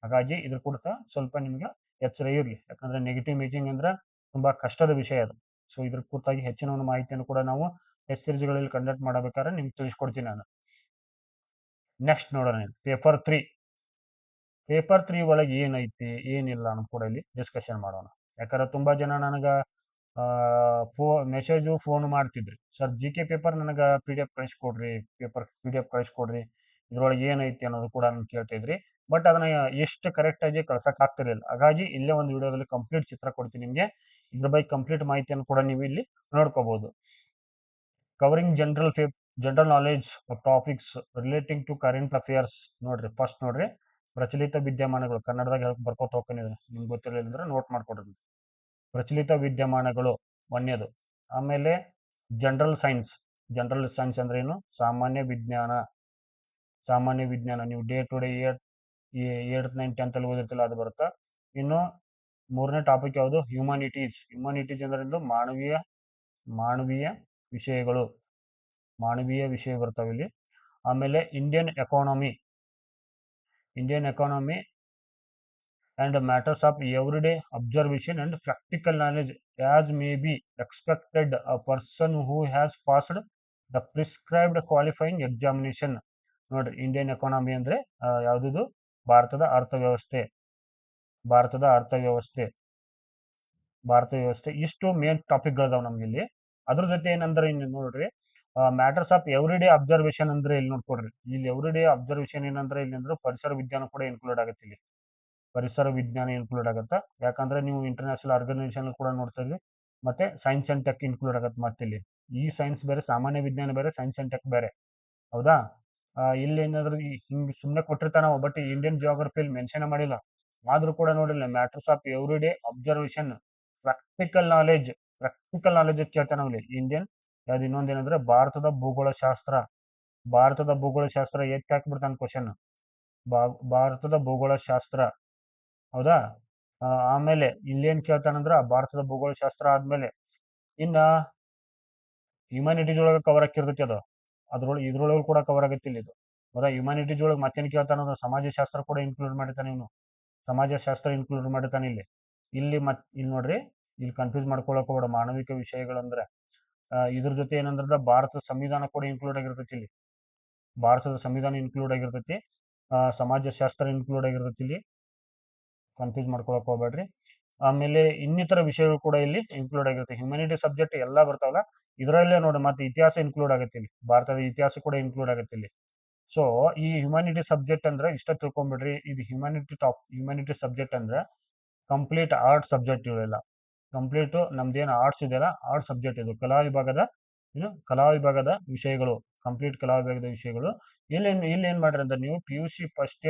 Speaker 1: ಹಾಗಾಗಿ ಇದ್ರ ಕುರಿತ ಸ್ವಲ್ಪ ನಿಮ್ಗೆ ಎಚ್ಚರ ಇರಲಿ. ಯಾಕಂದ್ರೆ ನೆಗೆಟಿವ್ ಮೇಕಿಂಗ್ ಅಂದ್ರೆ ತುಂಬಾ ಕಷ್ಟದ ವಿಷಯ ಅದು. ಸೊ ಇದ್ರ ಕುರಿತಾಗಿ ಹೆಚ್ಚಿನ ಒಂದು ಮಾಹಿತಿಯನ್ನು ಕೂಡ ನಾವು ಟೆಸ್ಟ್ ಸೀರೀಸ್ಗಳಲ್ಲಿ ಕಂಡಕ್ಟ್ ಮಾಡಬೇಕಾದ್ರೆ ನಿಮ್ಗೆ ತಿಳಿಸ್ಕೊಡ್ತೀನಿ ನಾನು. ನೆಕ್ಸ್ಟ್ ನೋಡೋಣ, ಪೇಪರ್ 3 ಒಳಗೆ ಏನೈತಿ ಏನಿಲ್ಲ ಅನ್ನೋ ಕೂಡ ಇಲ್ಲಿ ಡಿಸ್ಕಷನ್ ಮಾಡೋಣ. ಯಾಕಂದ್ರೆ ತುಂಬಾ ಜನ ನನಗೆ ಮೆಸೇಜು ಫೋನ್ ಮಾಡ್ತಿದ್ರಿ, ಸರ್ ಜಿ ಕೆ ಪೇಪರ್ ನನಗೆ PDF ಕಳಿಸ್ಕೊಡ್ರಿ, PDF ಕಳಿಸ್ಕೊಡ್ರಿ, ಇದ್ರೊಳಗೆ ಏನೈತಿ ಅನ್ನೋದು ಕೂಡ ನಾನು ಕೇಳ್ತಾ ಇದ್ರಿ. ಬಟ್ ಅದನ್ನ ಎಷ್ಟು ಕರೆಕ್ಟ್ ಆಗಿ ಕಳ್ಸಕ್ ಆಗ್ತಿರ್ಲಿಲ್ಲ. ಹಾಗಾಗಿ ಇಲ್ಲೇ ಒಂದು ವಿಡಿಯೋದಲ್ಲಿ ಕಂಪ್ಲೀಟ್ ಚಿತ್ರ ಕೊಡ್ತೀನಿ ನಿಮ್ಗೆ. ಇದ್ರ ಬಗ್ಗೆ ಕಂಪ್ಲೀಟ್ ಮಾಹಿತಿಯನ್ನು ಕೂಡ ನೀವು ಇಲ್ಲಿ ನೋಡ್ಕೋಬಹುದು. Covering general knowledge of topics relating to current affairs. ನೋಡ್ರಿ, ಫಸ್ಟ್ ನೋಡ್ರಿ, ಪ್ರಚಲಿತ ವಿದ್ಯಮಾನಗಳು. ಕನ್ನಡದಾಗ ಬರ್ಕೋತ ಹೋಗ್ಕೊಂಡಿದ್ರೆ ನಿಮ್ಗೆ ಗೊತ್ತಿರಲಿಲ್ಲ ಅಂದ್ರೆ ನೋಟ್ ಮಾಡ್ಕೊಡ್ರಿ. ಪ್ರಚಲಿತ ವಿದ್ಯಮಾನಗಳು ಒಂದೇದು. ಆಮೇಲೆ ಜನರಲ್ ಸೈನ್ಸ್ ಅಂದ್ರೆ ಏನು? ಸಾಮಾನ್ಯ ವಿಜ್ಞಾನ ನೀವು day to day 8th 9th 10th ಅಲ್ಲಿ ಓದಿರ್ತಿಲ್ಲ, ಅದು ಬರುತ್ತಾ. ಇನ್ನು ಮೂರನೇ ಟಾಪಿಕ್ ಯಾವುದು? ಹ್ಯೂಮಾನಿಟೀಸ್ ಅಂದ್ರೆ ಮಾನವೀಯ ವಿಷಯ ಬರ್ತಾವೆ ಇಲ್ಲಿ. ಆಮೇಲೆ Indian economy and matters of everyday observation and practical knowledge as may be expected a person who has passed the prescribed qualifying examination. ನೋಡ್ರಿ, ಇಂಡಿಯನ್ ಎಕಾನಮಿ ಅಂದ್ರೆ ಯಾವ್ದು? ಭಾರತದ ಅರ್ಥವ್ಯವಸ್ಥೆ. ಇಷ್ಟು ಮೇನ್ ಟಾಪಿಕ್ ಗಳದಾವ್ ನಮ್ಗೆ ಇಲ್ಲಿ. ಅದ್ರ ಜೊತೆ ಏನಂದ್ರೆ ಇನ್ನು ನೋಡ್ರಿ, ಮ್ಯಾಟರ್ಸ್ ಆಫ್ ಎವ್ರಿಡೇ ಅಬ್ಸರ್ವೇಷನ್ ಅಂದ್ರೆ ಇಲ್ಲಿ ನೋಡ್ಕೊಡ್ರಿ. ಇಲ್ಲಿ ಎವ್ರಿಡೇ ಅಬ್ಸರ್ವೇಷನ್ ಏನಂದ್ರೆ ಇಲ್ಲಿ ಅಂದ್ರೆ ಪರಿಸರ ವಿಜ್ಞಾನ ಕೂಡ ಇನ್ಕ್ಲೂಡ್ ಆಗುತ್ತೆ ಇಲ್ಲಿ. ಯಾಕಂದ್ರೆ ನೀವು ಇಂಟರ್ನ್ಯಾಷನಲ್ ಆರ್ಗನೈಸೇಷನ್ ಕೂಡ ನೋಡ್ತಾ ಇದ್ವಿ. ಮತ್ತೆ ಸೈನ್ಸ್ ಅಂಡ್ ಟೆಕ್ ಇನ್ಕ್ಲೂಡ್ ಆಗುತ್ತೆ. ಮತ್ತೆ ಇಲ್ಲಿ ಈ ಸೈನ್ಸ್ ಬೇರೆ, ಸಾಮಾನ್ಯ ವಿಜ್ಞಾನ ಬೇರೆ, ಸೈನ್ಸ್ ಅಂಡ್ ಟೆಕ್ ಬೇರೆ, ಹೌದಾ? ಇಲ್ಲಿ ಏನಾದ್ರು ಹಿಂಗ್ ಸುಮ್ಮನೆ ಕೊಟ್ಟಿರ್ತಾನ ನಾವು, ಬಟ್ ಇಂಡಿಯನ್ ಜಿಯೋಗ್ರಫಿಯಲ್ಲಿ ಮೆನ್ಷನ್ ಮಾಡಿಲ್ಲ. ಆದ್ರೂ ಕೂಡ ನೋಡಿಲ್ಲ, matters of everyday observation, practical knowledge ಕೇಳ್ತಾನೆ ನಾವು ಇಲ್ಲಿ. ಯಾವ್ದು ಇನ್ನೊಂದೇನಂದ್ರೆ ಭಾರತದ ಭೂಗೋಳಶಾಸ್ತ್ರ ಎತ್ತಿ ಹಾಕ್ಬಿಡ್ತಾನೆ ಕ್ವಶನ್. ಭಾರತದ ಭೂಗೋಳಶಾಸ್ತ್ರ, ಹೌದಾ? ಆಮೇಲೆ ಇಲ್ಲೇನ್ ಕೇಳ್ತಾನಂದ್ರ ಭಾರತದ ಭೂಗೋಳಶಾಸ್ತ್ರ ಆದ್ಮೇಲೆ ಇನ್ನ ಹ್ಯುಮ್ಯಾನಿಟೀಸ್ ಒಳಗೆ ಕವರ್ ಹಾಕಿರ್ತೈತಿ ಅದು. ಇದ್ರೊಳಗೆ ಕೂಡ ಕವರ್ ಆಗತ್ತೆ ಇಲ್ಲಿ ಇದು, ಹೌದಾ? ಹ್ಯುಮ್ಯಾನಿಟೀಸ್ ಒಳಗೆ ಮತ್ತೇನ್ ಕೇಳ್ತಾನಂದ್ರೆ ಸಮಾಜಶಾಸ್ತ್ರ ಕೂಡ ಇನ್ಕ್ಲೂಡ್ ಮಾಡಿರ್ತಾನೆ ಇವನು. ಇಲ್ಲಿ ನೋಡ್ರಿ, ಇಲ್ಲಿ ಕನ್ಫ್ಯೂಸ್ ಮಾಡ್ಕೊಳಕ್ ಹೋಗ್ಬೇಡ. ಮಾನವಿಕ ವಿಷಯಗಳಂದ್ರೆ ಇದ್ರ ಜೊತೆ ಏನಂದ್ರೆ ಭಾರತದ ಸಂವಿಧಾನ ಕೂಡ ಇನ್ಕ್ಲೂಡ್ ಆಗಿರ್ತೈತಿ ಇಲ್ಲಿ. ಸಮಾಜಶಾಸ್ತ್ರ ಇನ್ಕ್ಲೂಡ್ ಆಗಿರ್ತೈತಿ ಇಲ್ಲಿ, ಕನ್ಫ್ಯೂಸ್ ಮಾಡ್ಕೊಳಕ್ ಹೋಗ್ಬೇಡ್ರಿ. ಆಮೇಲೆ ಇನ್ನಿತರ ವಿಷಯಗಳು ಕೂಡ ಇಲ್ಲಿ ಇನ್ಕ್ಲೂಡ್ ಆಗಿರುತ್ತೆ. ಹ್ಯುಮ್ಯಾನಿಟಿ ಸಬ್ಜೆಕ್ಟ್ ಎಲ್ಲ ಬರ್ತಾವಲ್ಲ, ಇದರಲ್ಲೇ ನೋಡಿ ಮತ್ತೆ ಇತಿಹಾಸ ಇನ್ಕ್ಲೂಡ್ ಆಗುತ್ತೆ ಇಲ್ಲಿ. ಭಾರತದ ಇತಿಹಾಸ ಕೂಡ ಇನ್ಕ್ಲೂಡ್ ಆಗುತ್ತೆ ಇಲ್ಲಿ. ಸೊ ಈ ಹ್ಯುಮ್ಯಾನಿಟಿ ಸಬ್ಜೆಕ್ಟ್ ಅಂದ್ರೆ ಇಷ್ಟ ತಿಳ್ಕೊಂಡ್ಬಿಡ್ರಿ. ಇದು ಹ್ಯುಮ್ಯಾನಿಟಿ ಸಬ್ಜೆಕ್ಟ್ ಅಂದ್ರೆ ಕಂಪ್ಲೀಟ್ ಆರ್ಟ್ ಸಬ್ಜೆಕ್ಟ್ ಇವೆಲ್ಲ. ಕಂಪ್ಲೀಟ್ ನಮ್ದೇನು ಆರ್ಟ್ಸ್ ಇದೆಯಲ್ಲ, ಆರ್ಟ್ ಸಬ್ಜೆಕ್ಟ್ ಇದು. ಕಲಾ ವಿಭಾಗದ ವಿಷಯಗಳು, ಕಂಪ್ಲೀಟ್ ಕಲಾ ವಿಭಾಗದ ವಿಷಯಗಳು. ಇಲ್ಲಿ ಏನ್ ಮಾಡ್ರಿ ಅಂದ್ರೆ ನೀವು P U C first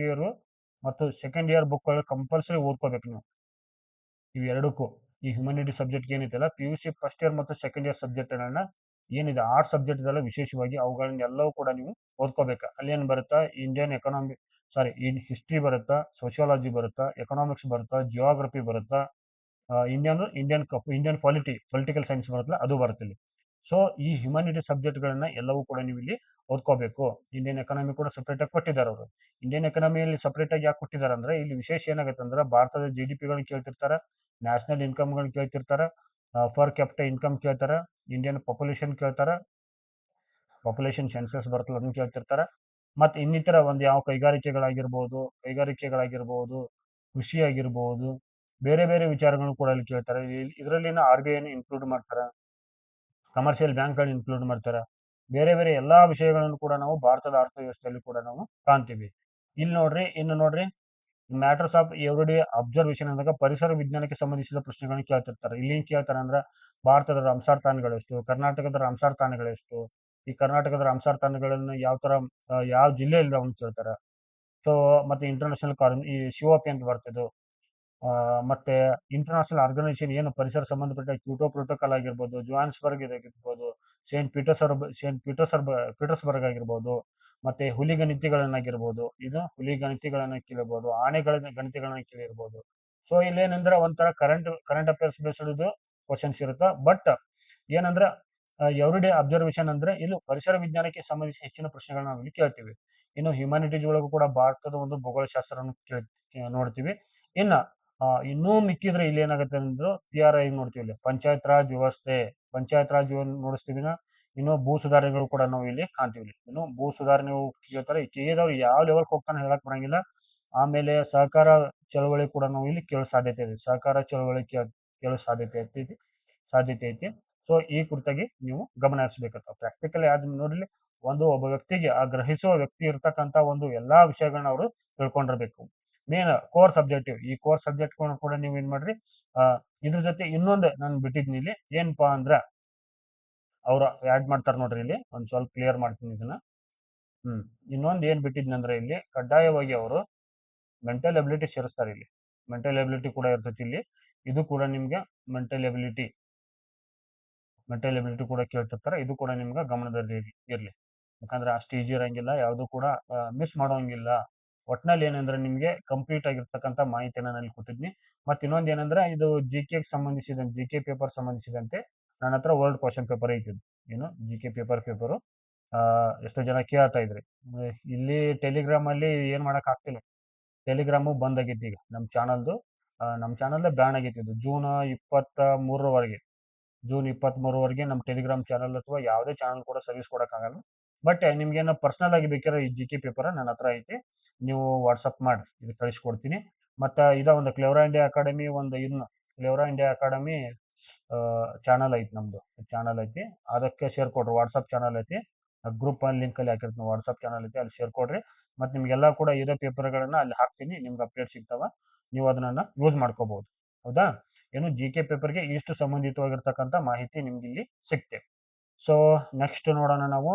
Speaker 1: year ಮತ್ತು ಸೆಕೆಂಡ್ ಇಯರ್ ಬುಕ್ ಕಂಪಲ್ಸರಿ ಓದ್ಕೋಬೇಕು ನೀವು. ಇವೆರಡಕ್ಕೂ ಈ ಹ್ಯುಮ್ಯಾನಿಟಿ ಸಬ್ಜೆಕ್ಟ್ ಏನೈತಲ್ಲ, P U C first year ಮತ್ತು ಸೆಕೆಂಡ್ ಇಯರ್ ಸಬ್ಜೆಕ್ಟ್ ಏನಿದೆ ಆರ್ಟ್ ಸಬ್ಜೆಕ್ಟ್ ಇದೆಲ್ಲ, ವಿಶೇಷವಾಗಿ ಅವುಗಳನ್ನೆಲ್ಲವೂ ಕೂಡ ನೀವು ಓದ್ಕೋಬೇಕು. ಅಲ್ಲಿ ಏನ್ ಬರುತ್ತಾ, ಹಿಸ್ಟ್ರಿ ಬರುತ್ತಾ, ಸೋಷಿಯಾಲಜಿ ಬರುತ್ತಾ, ಎಕನಾಮಿಕ್ಸ್ ಬರುತ್ತಾ, ಜಿಯೋಗ್ರಫಿ ಬರುತ್ತಾ, ಇಂಡಿಯನ್ ಪೊಲಿಟಿಕಲ್ ಸೈನ್ಸ್ ಬರುತ್ತಲ್ಲ ಅದು ಬರುತ್ತೆ ಇಲ್ಲಿ. ಸೊ ಈ ಹ್ಯುಮ್ಯಾನಿಟಿ ಸಬ್ಜೆಕ್ಟ್ಗಳನ್ನ ಎಲ್ಲವೂ ಕೂಡ ನೀವು ಇಲ್ಲಿ ಓದ್ಕೋಬೇಕು. ಇಂಡಿಯನ್ ಎಕಾನಮಿ ಕೂಡ ಸಪ್ರೇಟ್ ಆಗಿ ಕೊಟ್ಟಿದ್ದಾರೆ ಅವರು. ಇಂಡಿಯನ್ ಎಕಾನಮಿಯಲ್ಲಿ ಸಪ್ರೇಟ್ ಆಗಿ ಯಾಕೆ ಕೊಟ್ಟಿದ್ದಾರೆ ಅಂದ್ರೆ ಇಲ್ಲಿ ವಿಶೇಷ ಏನಾಗುತ್ತೆ ಅಂದ್ರೆ ಭಾರತದ GDP ಕೇಳ್ತಿರ್ತಾರೆ, ನ್ಯಾಷನಲ್ ಇನ್ಕಮ್ಗಳನ್ನ ಕೇಳ್ತಿರ್ತಾರೆ, ಫರ್ ಕ್ಯಾಪಿಟಲ್ ಇನ್ಕಮ್ ಕೇಳ್ತಾರೆ, ಇಂಡಿಯನ್ ಪಾಪ್ಯುಲೇಷನ್ ಕೇಳ್ತಾರೆ, ಪಾಪ್ಯುಲೇಷನ್ ಸೆನ್ಸಸ್ ಬರ್ತಲ್ಲ ಅದನ್ನ ಕೇಳ್ತಿರ್ತಾರೆ. ಮತ್ತೆ ಇನ್ನಿತರ ಒಂದು ಯಾವ ಕೈಗಾರಿಕೆಗಳಾಗಿರ್ಬೋದು, ಕೃಷಿ ಆಗಿರ್ಬೋದು, ಬೇರೆ ಬೇರೆ ವಿಚಾರಗಳನ್ನು ಕೂಡ ಇಲ್ಲಿ ಕೇಳ್ತಾರೆ. ಇದರಲ್ಲಿನ RBI ಇನ್ಕ್ಲೂಡ್ ಮಾಡ್ತಾರೆ, ಕಮರ್ಷಿಯಲ್ ಬ್ಯಾಂಕ್ಗಳನ್ನ ಇನ್ಕ್ಲೂಡ್ ಮಾಡ್ತಾರೆ. ಬೇರೆ ಬೇರೆ ಎಲ್ಲಾ ವಿಷಯಗಳನ್ನು ಕೂಡ ನಾವು ಭಾರತದ ಅರ್ಥವ್ಯವಸ್ಥೆಯಲ್ಲಿ ಕೂಡ ನಾವು ಕಾಣ್ತೀವಿ. ಇಲ್ಲಿ ನೋಡ್ರಿ, ಇನ್ನು ನೋಡ್ರಿ, ಮ್ಯಾಟರ್ಸ್ ಆಫ್ ಎವ್ರಿಡೇ ಅಬ್ಸರ್ವೇಷನ್ ಅಂದಾಗ ಪರಿಸರ ವಿಜ್ಞಾನಕ್ಕೆ ಸಂಬಂಧಿಸಿದ ಪ್ರಶ್ನೆಗಳನ್ನ ಕೇಳ್ತಿರ್ತಾರೆ. ಇಲ್ಲಿ ಏನ್ ಕೇಳ್ತಾರೆ ಅಂದ್ರೆ ಭಾರತದ ರಾಮಸಾರ್ ತಾಣಗಳೆಷ್ಟು, ಕರ್ನಾಟಕದ ರಾಮಸಾರ್ ತಾಣಗಳೆಷ್ಟು, ಈ ಕರ್ನಾಟಕದ ರಾಮಸಾರ್ ತಾಣಗಳನ್ನು ಯಾವ ತರ ಯಾವ ಜಿಲ್ಲೆಯಲ್ಲಿ ಅವನು ಕೇಳ್ತಾರೆ. ಸೊ ಮತ್ತೆ ಇಂಟರ್ನ್ಯಾಷನಲ್ ಈ ಶಿವಪಿ ಅಂತ ಬರ್ತಿದ್ದು, ಮತ್ತೆ ಇಂಟರ್ನ್ಯಾಷನಲ್ ಆರ್ಗನೈಸೇಷನ್ ಏನು ಪರಿಸರ ಸಂಬಂಧಪಟ್ಟ ಕ್ಯೂಟೋ ಪ್ರೋಟೋಕಾಲ್ ಆಗಿರ್ಬೋದು, ಜೋಹಾನ್ಸ್ಬರ್ಗ್ ಇದಾಗಿರ್ಬೋದು, ಪೀಟರ್ಸ್ಬರ್ಗ್ ಆಗಿರ್ಬೋದು, ಮತ್ತೆ ಹುಲಿ ಗಣಿತಿಗಳನ್ನಾಗಿರ್ಬೋದು, ಹುಲಿ ಗಣಿತಿಗಳನ್ನ ಕೇಳಿರ್ಬೋದು, ಆನೆಗಳ ಗಣಿತಿಗಳನ್ನ ಕೇಳಿರ್ಬೋದು. ಸೊ ಇಲ್ಲೇನಂದ್ರೆ ಒಂಥರ ಕರೆಂಟ್ ಅಫೇರ್ಸ್ ಬೇಸ್ಡ್ ಕ್ವಶನ್ಸ್ ಇರುತ್ತೆ. ಬಟ್ ಏನಂದ್ರೆ ಎವ್ರಿಡೇ ಅಬ್ಸರ್ವೇಷನ್ ಅಂದ್ರೆ ಇಲ್ಲಿ ಪರಿಸರ ವಿಜ್ಞಾನಕ್ಕೆ ಸಂಬಂಧಿಸಿ ಹೆಚ್ಚಿನ ಪ್ರಶ್ನೆಗಳನ್ನ ನಾವು ಇಲ್ಲಿ ಕೇಳ್ತೀವಿ. ಇನ್ನು ಹ್ಯುಮ್ಯಾನಿಟೀಸ್ ಒಳಗೂ ಕೂಡ ಭಾರತದ ಒಂದು ಭೂಗೋಳಶಾಸ್ತ್ರವನ್ನು ನೋಡ್ತೀವಿ. ಇನ್ನ ಇನ್ನೂ ಮಿಕ್ಕಿದ್ರೆ ಇಲ್ಲಿ ಏನಾಗುತ್ತೆ ಅಂದ್ರೆ PRI ನೋಡ್ತೀವಿ. ಇಲ್ಲಿ ಪಂಚಾಯತ್ ರಾಜ್ ನೋಡಿಸ್ತೀವಿ. ಇನ್ನು ಭೂ ಸುಧಾರಣೆಗಳು ಕೂಡ ನಾವು ಇಲ್ಲಿ ಕಾಣ್ತೀವಿ. ಇನ್ನು ಭೂ ಸುಧಾರಣೆ ಕೇಳ್ತಾರೆ. ಕೇಳಿದವ್ರು ಯಾವ ಲೆವೆಲ್ಗೆ ಹೋಗ್ತಾನೆ ಹೇಳಕ್ ಬರಂಗಿಲ್ಲ. ಆಮೇಲೆ ಸಹಕಾರ ಚಳವಳಿ ಕೂಡ ನಾವು ಇಲ್ಲಿ ಕೇಳೋ ಸಾಧ್ಯತೆ ಇದೆ. ಸಹಕಾರ ಚಳವಳಿ ಕೇಳೋ ಸಾಧ್ಯತೆ ಐತಿ. ಸೊ ಈ ಕುರಿತಾಗಿ ನೀವು ಗಮನ ಹರಿಸಬೇಕಾಗ್ತದೆ. ಪ್ರಾಕ್ಟಿಕಲ್ ಯಾವ್ದು ನೋಡ್ರಿ, ಒಬ್ಬ ವ್ಯಕ್ತಿಗೆ ಆ ಗ್ರಹಿಸುವ ವ್ಯಕ್ತಿ ಇರ್ತಕ್ಕಂಥ ಒಂದು ಎಲ್ಲಾ ವಿಷಯಗಳನ್ನ ಅವರು ತಿಳ್ಕೊಂಡಿರ್ಬೇಕು. ಮೇನ್ ಕೋರ್ ಸಬ್ಜೆಕ್ಟಿವ್, ಈ ಕೋರ್ ಸಬ್ಜೆಕ್ಟ್ ಕೂಡ ನೀವು ಏನ್ ಮಾಡ್ರಿ, ಇದ್ರ ಜೊತೆ ಇನ್ನೊಂದು ನಾನು ಬಿಟ್ಟಿದ್ನಿ ಇಲ್ಲಿ ಏನಪ್ಪಾ ಅಂದ್ರ ಅವ್ರು ಆಡ್ ಮಾಡ್ತಾರ ನೋಡ್ರಿ. ಇಲ್ಲಿ ಒಂದ್ ಸ್ವಲ್ಪ ಕ್ಲಿಯರ್ ಮಾಡ್ತೀನಿ ಇದನ್ನ. ಇನ್ನೊಂದು ಏನ್ ಬಿಟ್ಟಿದ್ನಿ ಅಂದ್ರೆ ಇಲ್ಲಿ ಕಡ್ಡಾಯವಾಗಿ ಅವರು ಮೆಂಟಲ್ ಎಬಿಲಿಟಿ ಸೇರಿಸ್ತಾರೆ. ಇಲ್ಲಿ ಮೆಂಟಲ್ ಎಬಿಲಿಟಿ ಕೂಡ ಇರ್ತೈತಿ. ಇಲ್ಲಿ ಇದು ಕೂಡ ನಿಮ್ಗೆ ಮೆಂಟಲ್ ಎಬಿಲಿಟಿ ಕೂಡ ಕೇಳ್ತಿರ್ತಾರೆ. ಇದು ಕೂಡ ನಿಮ್ಗೆ ಗಮನದಲ್ಲಿ ಇರ್ಲಿ. ಯಾಕಂದ್ರೆ ಅಷ್ಟು ಈಜಿ ಇರಂಗಿಲ್ಲ, ಯಾವುದು ಕೂಡ ಮಿಸ್ ಮಾಡೋಂಗಿಲ್ಲ. ಒಟ್ನಲ್ಲಿ ಏನಂದ್ರೆ ನಿಮ್ಗೆ ಕಂಪ್ಲೀಟ್ ಆಗಿರ್ತಕ್ಕಂಥ ಮಾಹಿತಿಯನ್ನ ನಾನು ಕೊಟ್ಟಿದ್ನಿ. ಮತ್ತೆ ಇನ್ನೊಂದು ಏನಂದ್ರೆ ಇದು GK ಪೇಪರ್ ಸಂಬಂಧಿಸಿದಂತೆ ನನ್ನ ಹತ್ರ ವರ್ಲ್ಡ್ ಕ್ವಶನ್ ಪೇಪರ್ ಐತಿ. ಏನು GK ಪೇಪರು ಎಷ್ಟೋ ಜನ ಕೇಳ್ತಾ ಇದ್ರಿ. ಇಲ್ಲಿ ಟೆಲಿಗ್ರಾಮ್ ಅಲ್ಲಿ ಏನ್ ಮಾಡಕ್ ಆಗ್ತಿಲ್ಲ, ಟೆಲಿಗ್ರಾಮು ಬಂದ್ ಆಗೈತಿ ಈಗ. ನಮ್ಮ ಚಾನಲ್ ಬ್ಯಾನ್ ಆಗೈತಿ ಇದು ಜೂನ್ 23 ನಮ್ಮ ಟೆಲಿಗ್ರಾಮ್ ಚಾನಲ್ ಅಥವಾ ಯಾವುದೇ ಚಾನಲ್ ಕೂಡ ಸರ್ವಿಸ್ ಕೊಡಕ್ಕಾಗಲ್ಲ. ಬಟ್ ನಿಮ್ಗೇನೋ ಪರ್ಸನಲ್ ಆಗಿ ಬೇಕಾದ್ರೆ ಈ GK ಪೇಪರ್ ನನ್ನ ಹತ್ರ ಐತಿ, ನೀವು ವಾಟ್ಸಪ್ ಮಾಡಿ ಇದು ಕಳಿಸ್ಕೊಡ್ತೀನಿ. ಮತ್ತೆ ಒಂದು ಕ್ಲೆವರಾ ಇಂಡಿಯಾ ಅಕಾಡೆಮಿ ಚಾನಲ್ ಐತಿ, ನಮ್ದು ಚಾನಲ್ ಐತಿ. ಅದಕ್ಕೆ ಶೇರ್ ಕೊಡ್ರಿ. ವಾಟ್ಸಪ್ ಚಾನಲ್ ಐತಿ, ಗ್ರೂಪ್ ಲಿಂಕ್ ಅಲ್ಲಿ ಹಾಕಿರ್ತೀನಿ. ವಾಟ್ಸಪ್ ಚಾನಲ್ ಐತಿ, ಅಲ್ಲಿ ಶೇರ್ ಕೊಡ್ರಿ. ಮತ್ತೆ ನಿಮ್ಗೆಲ್ಲ ಕೂಡ ಇದೇ ಪೇಪರ್ಗಳನ್ನ ಅಲ್ಲಿ ಹಾಕ್ತೀನಿ, ನಿಮ್ಗೆ ಅಪ್ಡೇಟ್ ಸಿಗ್ತಾವ. ನೀವು ಅದನ್ನ ಯೂಸ್ ಮಾಡ್ಕೋಬಹುದು. ಹೌದಾ? ಏನು GK ಪೇಪರ್ಗೆ ಇಷ್ಟು ಸಂಬಂಧಿತವಾಗಿರ್ತಕ್ಕಂಥ ಮಾಹಿತಿ ನಿಮ್ಗೆ ಇಲ್ಲಿ ಸಿಗ್ತೇವೆ. ಸೊ ನೆಕ್ಸ್ಟ್ ನೋಡೋಣ, ನಾವು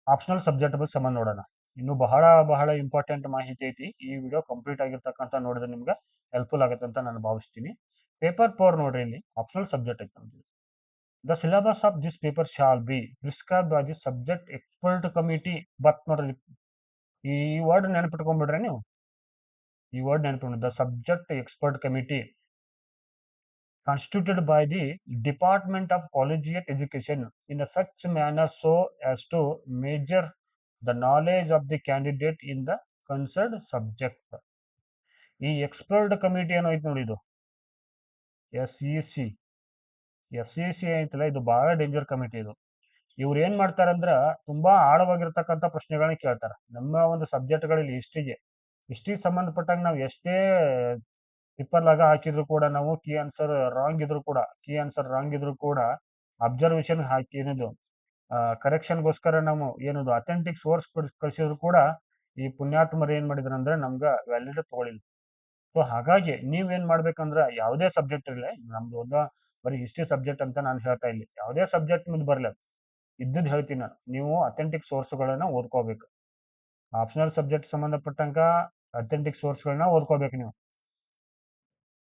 Speaker 1: ಆಪ್ಷನಲ್ ಸಬ್ಜೆಕ್ಟ್ ಬಗ್ಗೆ ಸಂಬಂಧ ನೋಡೋಣ. ಇನ್ನು ಬಹಳ ಬಹಳ ಇಂಪಾರ್ಟೆಂಟ್ ಮಾಹಿತಿ ಐತಿ. ಈ ವಿಡಿಯೋ ಕಂಪ್ಲೀಟ್ ಆಗಿರ್ತಕ್ಕಂಥ ನೋಡಿದ್ರೆ ನಿಮ್ಗೆ ಹೆಲ್ಪ್ಫುಲ್ ಆಗುತ್ತೆ ಅಂತ ನಾನು ಭಾವಿಸ್ತೀನಿ. ಪೇಪರ್ 4 ನೋಡ್ರಿ, ಇಲ್ಲಿ ಆಪ್ಷನಲ್ ಸಬ್ಜೆಕ್ಟ್ ಐತಿ. The syllabus of this paper shall be prescribe by the subject expert committee. But ನೋಡ್ರಿ, ಈ ವರ್ಡ್ ನೆನಪಿಟ್ಕೊಂಡ್ಬಿಡ್ರೆ ನೀವು. ಈ ವರ್ಡ್ ನೆನಪಿಟ್ಕೊಂಡು, the subject expert committee constituted by the Department of Collegiate Education in a such manner so as to measure the knowledge of the candidate in the concerned subject. ಈ expert committee ಏನೋ ಐತಿ ನೋಡಿ, ಇದು SEC ಐತಲ್ಲ, ಇದು ಬಹಳ danger committee. ಇವ್ರು ಏನ್ ಮಾಡ್ತಾರಂದ್ರ ತುಂಬಾ ಆಳವಾಗಿರ್ತಕ್ಕಂಥ ಪ್ರಶ್ನೆಗಳನ್ನ ಕೇಳ್ತಾರೆ. ನಮ್ಮ ಒಂದು ಸಬ್ಜೆಕ್ಟ್ಗಳಲ್ಲಿ ಹಿಸ್ಟ್ರಿಗೆ ಸಂಬಂಧಪಟ್ಟಾಗ ನಾವು ಎಷ್ಟೇ ಪೇಪರ್ ಲಾಗ ಹಾಕಿದ್ರು ಕೂಡ, ನಾವು ಕೀ ಆನ್ಸರ್ ರಾಂಗ್ ಇದ್ರು ಕೂಡ ಅಬ್ಸರ್ವೇಷನ್ ಹಾಕಿ ಕರೆಕ್ಷನ್ಗೋಸ್ಕರ ನಾವು ಅಥೆಂಟಿಕ್ ಸೋರ್ಸ್ ಕಳಿಸಿದ್ರು ಕೂಡ ಈ ಪುಣ್ಯಾತ್ಮರು ಏನ್ ಮಾಡಿದ್ರು ಅಂದ್ರೆ ನಮ್ಗ ವ್ಯಾಲಿಡ್ ತಗೊಳಿಲ್ಲ. ಸೊ ಹಾಗಾಗಿ ನೀವೇನ್ ಮಾಡ್ಬೇಕಂದ್ರ ಯಾವುದೇ ಸಬ್ಜೆಕ್ಟ್ ಇರಲಿ, ನಮ್ದು ಬರೀ ಹಿಸ್ಟ್ರಿ ಸಬ್ಜೆಕ್ಟ್ ಅಂತ ನಾನು ಹೇಳ್ತಾ ಇಲ್ಲಿ, ಯಾವುದೇ ಸಬ್ಜೆಕ್ಟ್ ಮುಂದೆ ಬರ್ಲಿ, ಇದ್ದದ್ದು ಹೇಳ್ತೀನಿ ನಾನು. ನೀವು ಅಥೆಂಟಿಕ್ ಸೋರ್ಸ್ಗಳನ್ನ ಓದ್ಕೋಬೇಕು. ಆಪ್ಷನಲ್ ಸಬ್ಜೆಕ್ಟ್ ಸಂಬಂಧಪಟ್ಟಂಗ ಅಥೆಂಟಿಕ್ ಸೋರ್ಸ್ಗಳನ್ನ ಓದ್ಕೋಬೇಕು. ನೀವು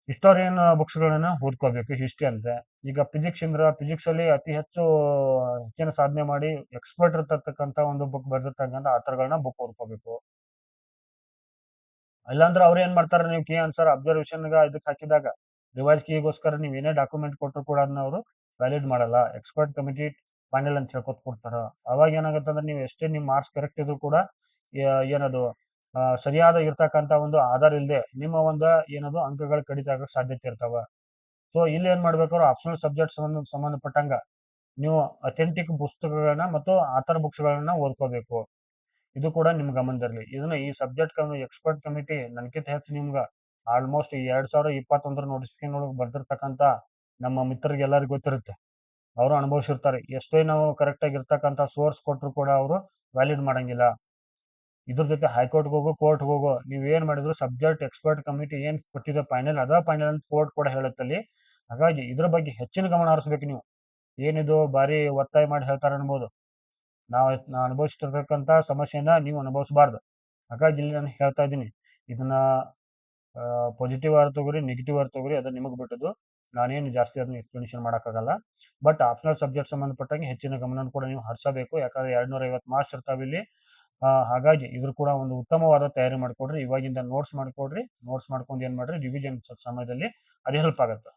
Speaker 1: ಹಿಸ್ಟೋರಿಯನ್ ಬುಕ್ಸ್ಗಳನ್ನ ಓದ್ಕೋಬೇಕು. ಹಿಸ್ಟ್ರಿ ಅಂದ್ರೆ ಈಗ ಫಿಸಿಕ್ಸ್ ಅಲ್ಲಿ ಅತಿ ಹೆಚ್ಚಿನ ಸಾಧನೆ ಮಾಡಿ ಎಕ್ಸ್ಪರ್ಟ್ ಇರ್ತಕ್ಕಂಥ ಒಂದು ಬುಕ್ ಬರೆದಿರ್ತಕ್ಕಂಥ ಆಥರ್ಗಳನ್ನ ಬುಕ್ ಓದ್ಕೋಬೇಕು. ಇಲ್ಲಾಂದ್ರೆ ಅವ್ರು ಏನ್ ಮಾಡ್ತಾರೆ, ನೀವು ಕೀ ಆನ್ಸರ್ ಅಬ್ಸರ್ವೇಷನ್ ಇದಕ್ಕೆ ಹಾಕಿದಾಗ ರಿವೈಸ್ ಕೀಗೋಸ್ಕರ ನೀವು ಏನೇ ಡಾಕ್ಯುಮೆಂಟ್ ಕೊಟ್ಟರು ಕೂಡ ಅದನ್ನ ಅವರು ವ್ಯಾಲಿಡ್ ಮಾಡಲ್ಲ. ಎಕ್ಸ್ಪರ್ಟ್ ಕಮಿಟಿ ಫೈನಲ್ ಅಂತ ಹೇಳ್ಕೊತ ಕೊಡ್ತಾರ. ಅವಾಗ ಏನಾಗುತ್ತೆ ಅಂದ್ರೆ ನೀವು ಎಷ್ಟೇ ನಿಮ್ಮ ಮಾರ್ಕ್ಸ್ ಕರೆಕ್ಟ್ ಇದ್ರು ಕೂಡ ಏನದು ಸರಿಯಾದ ಇರ್ತಕ್ಕಂಥ ಒಂದು ಆಧಾರ ಇಲ್ಲದೆ ನಿಮ್ಮ ಒಂದು ಏನದು ಅಂಕಗಳು ಕಡಿತ ಆಗೋ ಸಾಧ್ಯತೆ ಇರ್ತಾವ. ಸೊ ಇಲ್ಲಿ ಏನ್ ಮಾಡ್ಬೇಕಾದ್ರು ಆಪ್ಷನಲ್ ಸಬ್ಜೆಕ್ಟ್ ಸಂಬಂಧಪಟ್ಟಂಗ ನೀವು ಅಥೆಂಟಿಕ್ ಪುಸ್ತಕಗಳನ್ನ ಮತ್ತು ಆಥರ್ ಬುಕ್ಸ್ಗಳನ್ನ ಓದ್ಕೋಬೇಕು. ಇದು ಕೂಡ ನಿಮ್ ಗಮನದಲ್ಲಿರಲಿ. ಇದನ್ನ ಈ ಸಬ್ಜೆಕ್ಟ್ ಎಕ್ಸ್ಪರ್ಟ್ ಕಮಿಟಿ ನನ್ಕಿಂತ ಹೆಚ್ಚು ನಿಮ್ಗೆ ಆಲ್ಮೋಸ್ಟ್ 2021 ನೋಟಿಫಿಕೇಶನ್ ಒಳಗೆ ಬರ್ದಿರ್ತಕ್ಕಂಥ ನಮ್ಮ ಮಿತ್ರರಿಗೆಲ್ಲರಿಗೂ ಗೊತ್ತಿರುತ್ತೆ. ಅವರು ಅನುಭವಿಸಿರ್ತಾರೆ. ಎಷ್ಟೇ ನಾವು ಕರೆಕ್ಟ್ ಆಗಿರ್ತಕ್ಕಂಥ ಸೋರ್ಸ್ ಕೊಟ್ಟರು ಕೂಡ ಅವರು ವ್ಯಾಲಿಡ್ ಮಾಡಂಗಿಲ್ಲ. ಇದ್ರ ಜೊತೆ ಹೈಕೋರ್ಟ್ಗೆ ಹೋಗೋ ಕೋರ್ಟ್ಗೆ ಹೋಗೋ ನೀವೇನ್ ಮಾಡಿದ್ರು ಸಬ್ಜೆಕ್ಟ್ ಎಕ್ಸ್ಪರ್ಟ್ ಕಮಿಟಿ ಏನ್ ಕೊಟ್ಟಿದೆ ಫೈನಲ್ ಅದ ಫೈನಲ್ ಅಂತ ಕೋರ್ಟ್ ಕೂಡ ಹೇಳುತ್ತಲ್ಲಿ. ಹಾಗಾಗಿ ಇದ್ರ ಬಗ್ಗೆ ಹೆಚ್ಚಿನ ಗಮನ ಹರಿಸ್ಬೇಕು ನೀವು. ಏನಿದು ಬಾರಿ ಒತ್ತಾಯ ಮಾಡಿ ಹೇಳ್ತಾರೆ ಅನ್ಬೋದು. ನಾವು ಅನುಭವಿಸ್ತಿರ್ತಕ್ಕಂಥ ಸಮಸ್ಯೆನ ನೀವು ಅನುಭವಿಸಬಾರ್ದು. ಹಾಗಾಗಿ ಇಲ್ಲಿ ನಾನು ಹೇಳ್ತಾ ಇದ್ದೀನಿ, ಇದನ್ನ ಪಾಸಿಟಿವ್ ಆಗಿ ತಗೋರಿ, ನೆಗೆಟಿವ್ ಆಗಿ ತಗೋರಿ, ಅದು ನಿಮಗೆ ಬಿಟ್ಟದ್ದು. ನಾನೇನು ಜಾಸ್ತಿ ಅದನ್ನ ಎಕ್ಸ್ಪ್ಲನೇಷನ್ ಮಾಡೋಕ್ಕಾಗಲ್ಲ. ಬಟ್ ಆಪ್ಷನಲ್ ಸಬ್ಜೆಕ್ಟ್ ಸಂಬಂಧಪಟ್ಟಂಗೆ ಹೆಚ್ಚಿನ ಗಮನ ಕೂಡ ನೀವು ಹರಿಸಬೇಕು. ಯಾಕಂದ್ರೆ 250 ಮಾರ್ಕ್ಸ್ ಇರ್ತಾವೆ ಇಲ್ಲಿ. ಹಾಗಾಗಿ ಇದ್ರ ಕೂಡ ಒಂದು ಉತ್ತಮವಾದ ತಯಾರಿ ಮಾಡ್ಕೊಡ್ರಿ. ಇವಾಗಿಂದ ನೋಟ್ಸ್ ಮಾಡ್ಕೊಡ್ರಿ. ನೋಟ್ಸ್ ಮಾಡ್ಕೊಂಡು ಏನ್ ಮಾಡ್ರಿ, ರಿವಿಷನ್ ಸಮಯದಲ್ಲಿ ಅದು ಹೆಲ್ಪ್ ಆಗತ್ತೆ.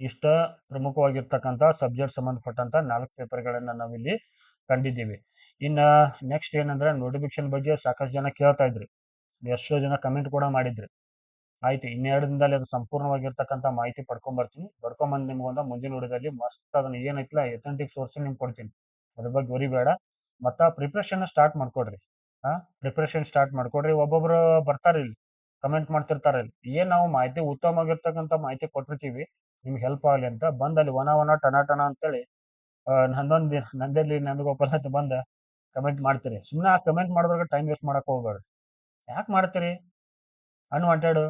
Speaker 1: ಇಷ್ಟ ಪ್ರಮುಖವಾಗಿರ್ತಕ್ಕಂಥ ಸಬ್ಜೆಕ್ಟ್ ಸಂಬಂಧಪಟ್ಟಂತ 4 ಪೇಪರ್ಗಳನ್ನ ನಾವಿಲ್ಲಿ ಕಂಡಿದ್ದೀವಿ. ಇನ್ನ ನೆಕ್ಸ್ಟ್ ಏನಂದ್ರೆ ನೋಟಿಫಿಕೇಶನ್ ಬಗ್ಗೆ ಸಾಕಷ್ಟು ಜನ ಕೇಳ್ತಾ ಇದ್ರಿ, ಎಷ್ಟೋ ಜನ ಕಮೆಂಟ್ ಕೂಡ ಮಾಡಿದ್ರಿ. ಆಯ್ತು, ಇನ್ನೆರಡು ದಿನದಲ್ಲಿ ಅದು ಸಂಪೂರ್ಣವಾಗಿರ್ತಕ್ಕಂಥ ಮಾಹಿತಿ ಪಡ್ಕೊಂಡ್ ಬಂದು ನಿಮ್ಗೊಂದು ಮುಂದಿನ ವಿಡಿಯೋದಲ್ಲಿ ಮಸ್ತ್ ಅದನ್ನ ಏನೈತಿಲ್ಲ ಅಥೆಂಟಿಕ್ ಸೋರ್ಸ್ ನಿಮ್ಗೆ ಕೊಡ್ತೀನಿ. ಅದ್ರ ಬಗ್ಗೆ ಬೇಡ. ಮತ್ತ ಪ್ರಿಪ್ರೇಷನ್ ಸ್ಟಾರ್ಟ್ ಮಾಡ್ಕೊಡ್ರಿ. ಪ್ರಿಪ್ರೇಷನ್ ಸ್ಟಾರ್ಟ್ ಮಾಡ್ಕೊಡ್ರಿ. ಒಬ್ಬೊಬ್ರು ಬರ್ತಾರೆ ಇಲ್ಲಿ ಕಮೆಂಟ್ ಮಾಡ್ತಿರ್ತಾರೆ ಇಲ್ಲಿ, ಏನ್ ನಾವು ಮಾಹಿತಿ ಉತ್ತಮವಾಗಿರ್ತಕ್ಕಂಥ ಮಾಹಿತಿ ಕೊಟ್ಟಿರ್ತೀವಿ ನಿಮ್ಗೆ ಹೆಲ್ಪ್ ಆಗಲಿ ಅಂತ. ಬಂದ್ ಅಲ್ಲಿ ಒನ ಟನ ಅಂತೇಳಿ ನಂದಗೋಪಾಲ್ ಅಂತ ಬಂದ ಕಮೆಂಟ್ ಮಾಡ್ತೀರಿ. ಸುಮ್ಮನೆ ಆ ಕಮೆಂಟ್ ಮಾಡಿದಾಗ ಟೈಮ್ ವೇಸ್ಟ್ ಮಾಡಕ್ ಹೋಗ್ಬೇಡ್ರಿ. ಯಾಕೆ ಮಾಡ್ತೀರಿ ಅನ್ವಾಂಟೆಡ್?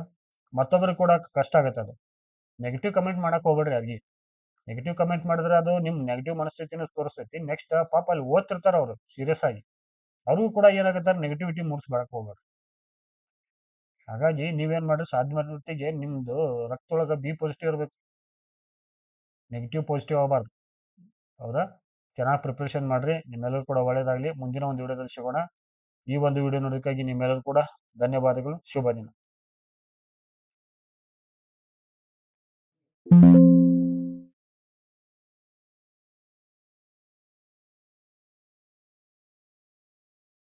Speaker 1: ಮತ್ತೊಬ್ರಿಗೆ ಕೂಡ ಕಷ್ಟ ಆಗತ್ತೆ. ಅದು ನೆಗೆಟಿವ್ ಕಮೆಂಟ್ ಮಾಡಕ್ ಹೋಗ್ಬೇಡ್ರಿ. ಯಾರಿಗೆ ನೆಗೆಟಿವ್ ಕಮೆಂಟ್ ಮಾಡಿದ್ರೆ ಅದು ನಿಮ್ ನೆಗೆಟಿವ್ ಮನಸ್ಥಿತಿನ ತೋರಿಸ್ತೈತಿ. ನೆಕ್ಸ್ಟ್ ಪಾಪ ಅಲ್ಲಿ ಓದ್ತಿರ್ತಾರ ಅವರು ಸೀರಿಯಸ್ ಆಗಿ, ಅವ್ರಿಗೂ ಕೂಡ ಏನಾಗತ್ತಾರೆ ನೆಗೆಟಿವಿಟಿ ಮೂಡಿಸ್ಬೇಡಕ್ ಹೋಗ್ಬೇಡ್ರಿ. ಹಾಗಾಗಿ ನೀವೇನ್ ಮಾಡ್ರಿ, ಸಾಧ್ಯಮಟ್ಟಿಗೆ ನಿಮ್ದು ರಕ್ತೊಳಗ ಬಿ ಪಾಸಿಟಿವ್ ಇರ್ಬೇಕು, ನೆಗೆಟಿವ್ ಪಾಸಿಟಿವ್ ಆಗಬಾರ್ದು. ಹೌದಾ? ಚೆನ್ನಾಗಿ ಪ್ರಿಪ್ರೇಷನ್ ಮಾಡ್ರಿ. ನಿಮ್ಮೆಲ್ಲರೂ ಕೂಡ ಒಳ್ಳೇದಾಗ್ಲಿ. ಮುಂದಿನ ಒಂದು ವಿಡಿಯೋದಲ್ಲಿ ಸಿಗೋಣ. ಈ ಒಂದು ವಿಡಿಯೋ ನೋಡೋದಕ್ಕಾಗಿ ನಿಮ್ಮೆಲ್ಲರೂ ಕೂಡ ಧನ್ಯವಾದಗಳು. ಶುಭ ದಿನ.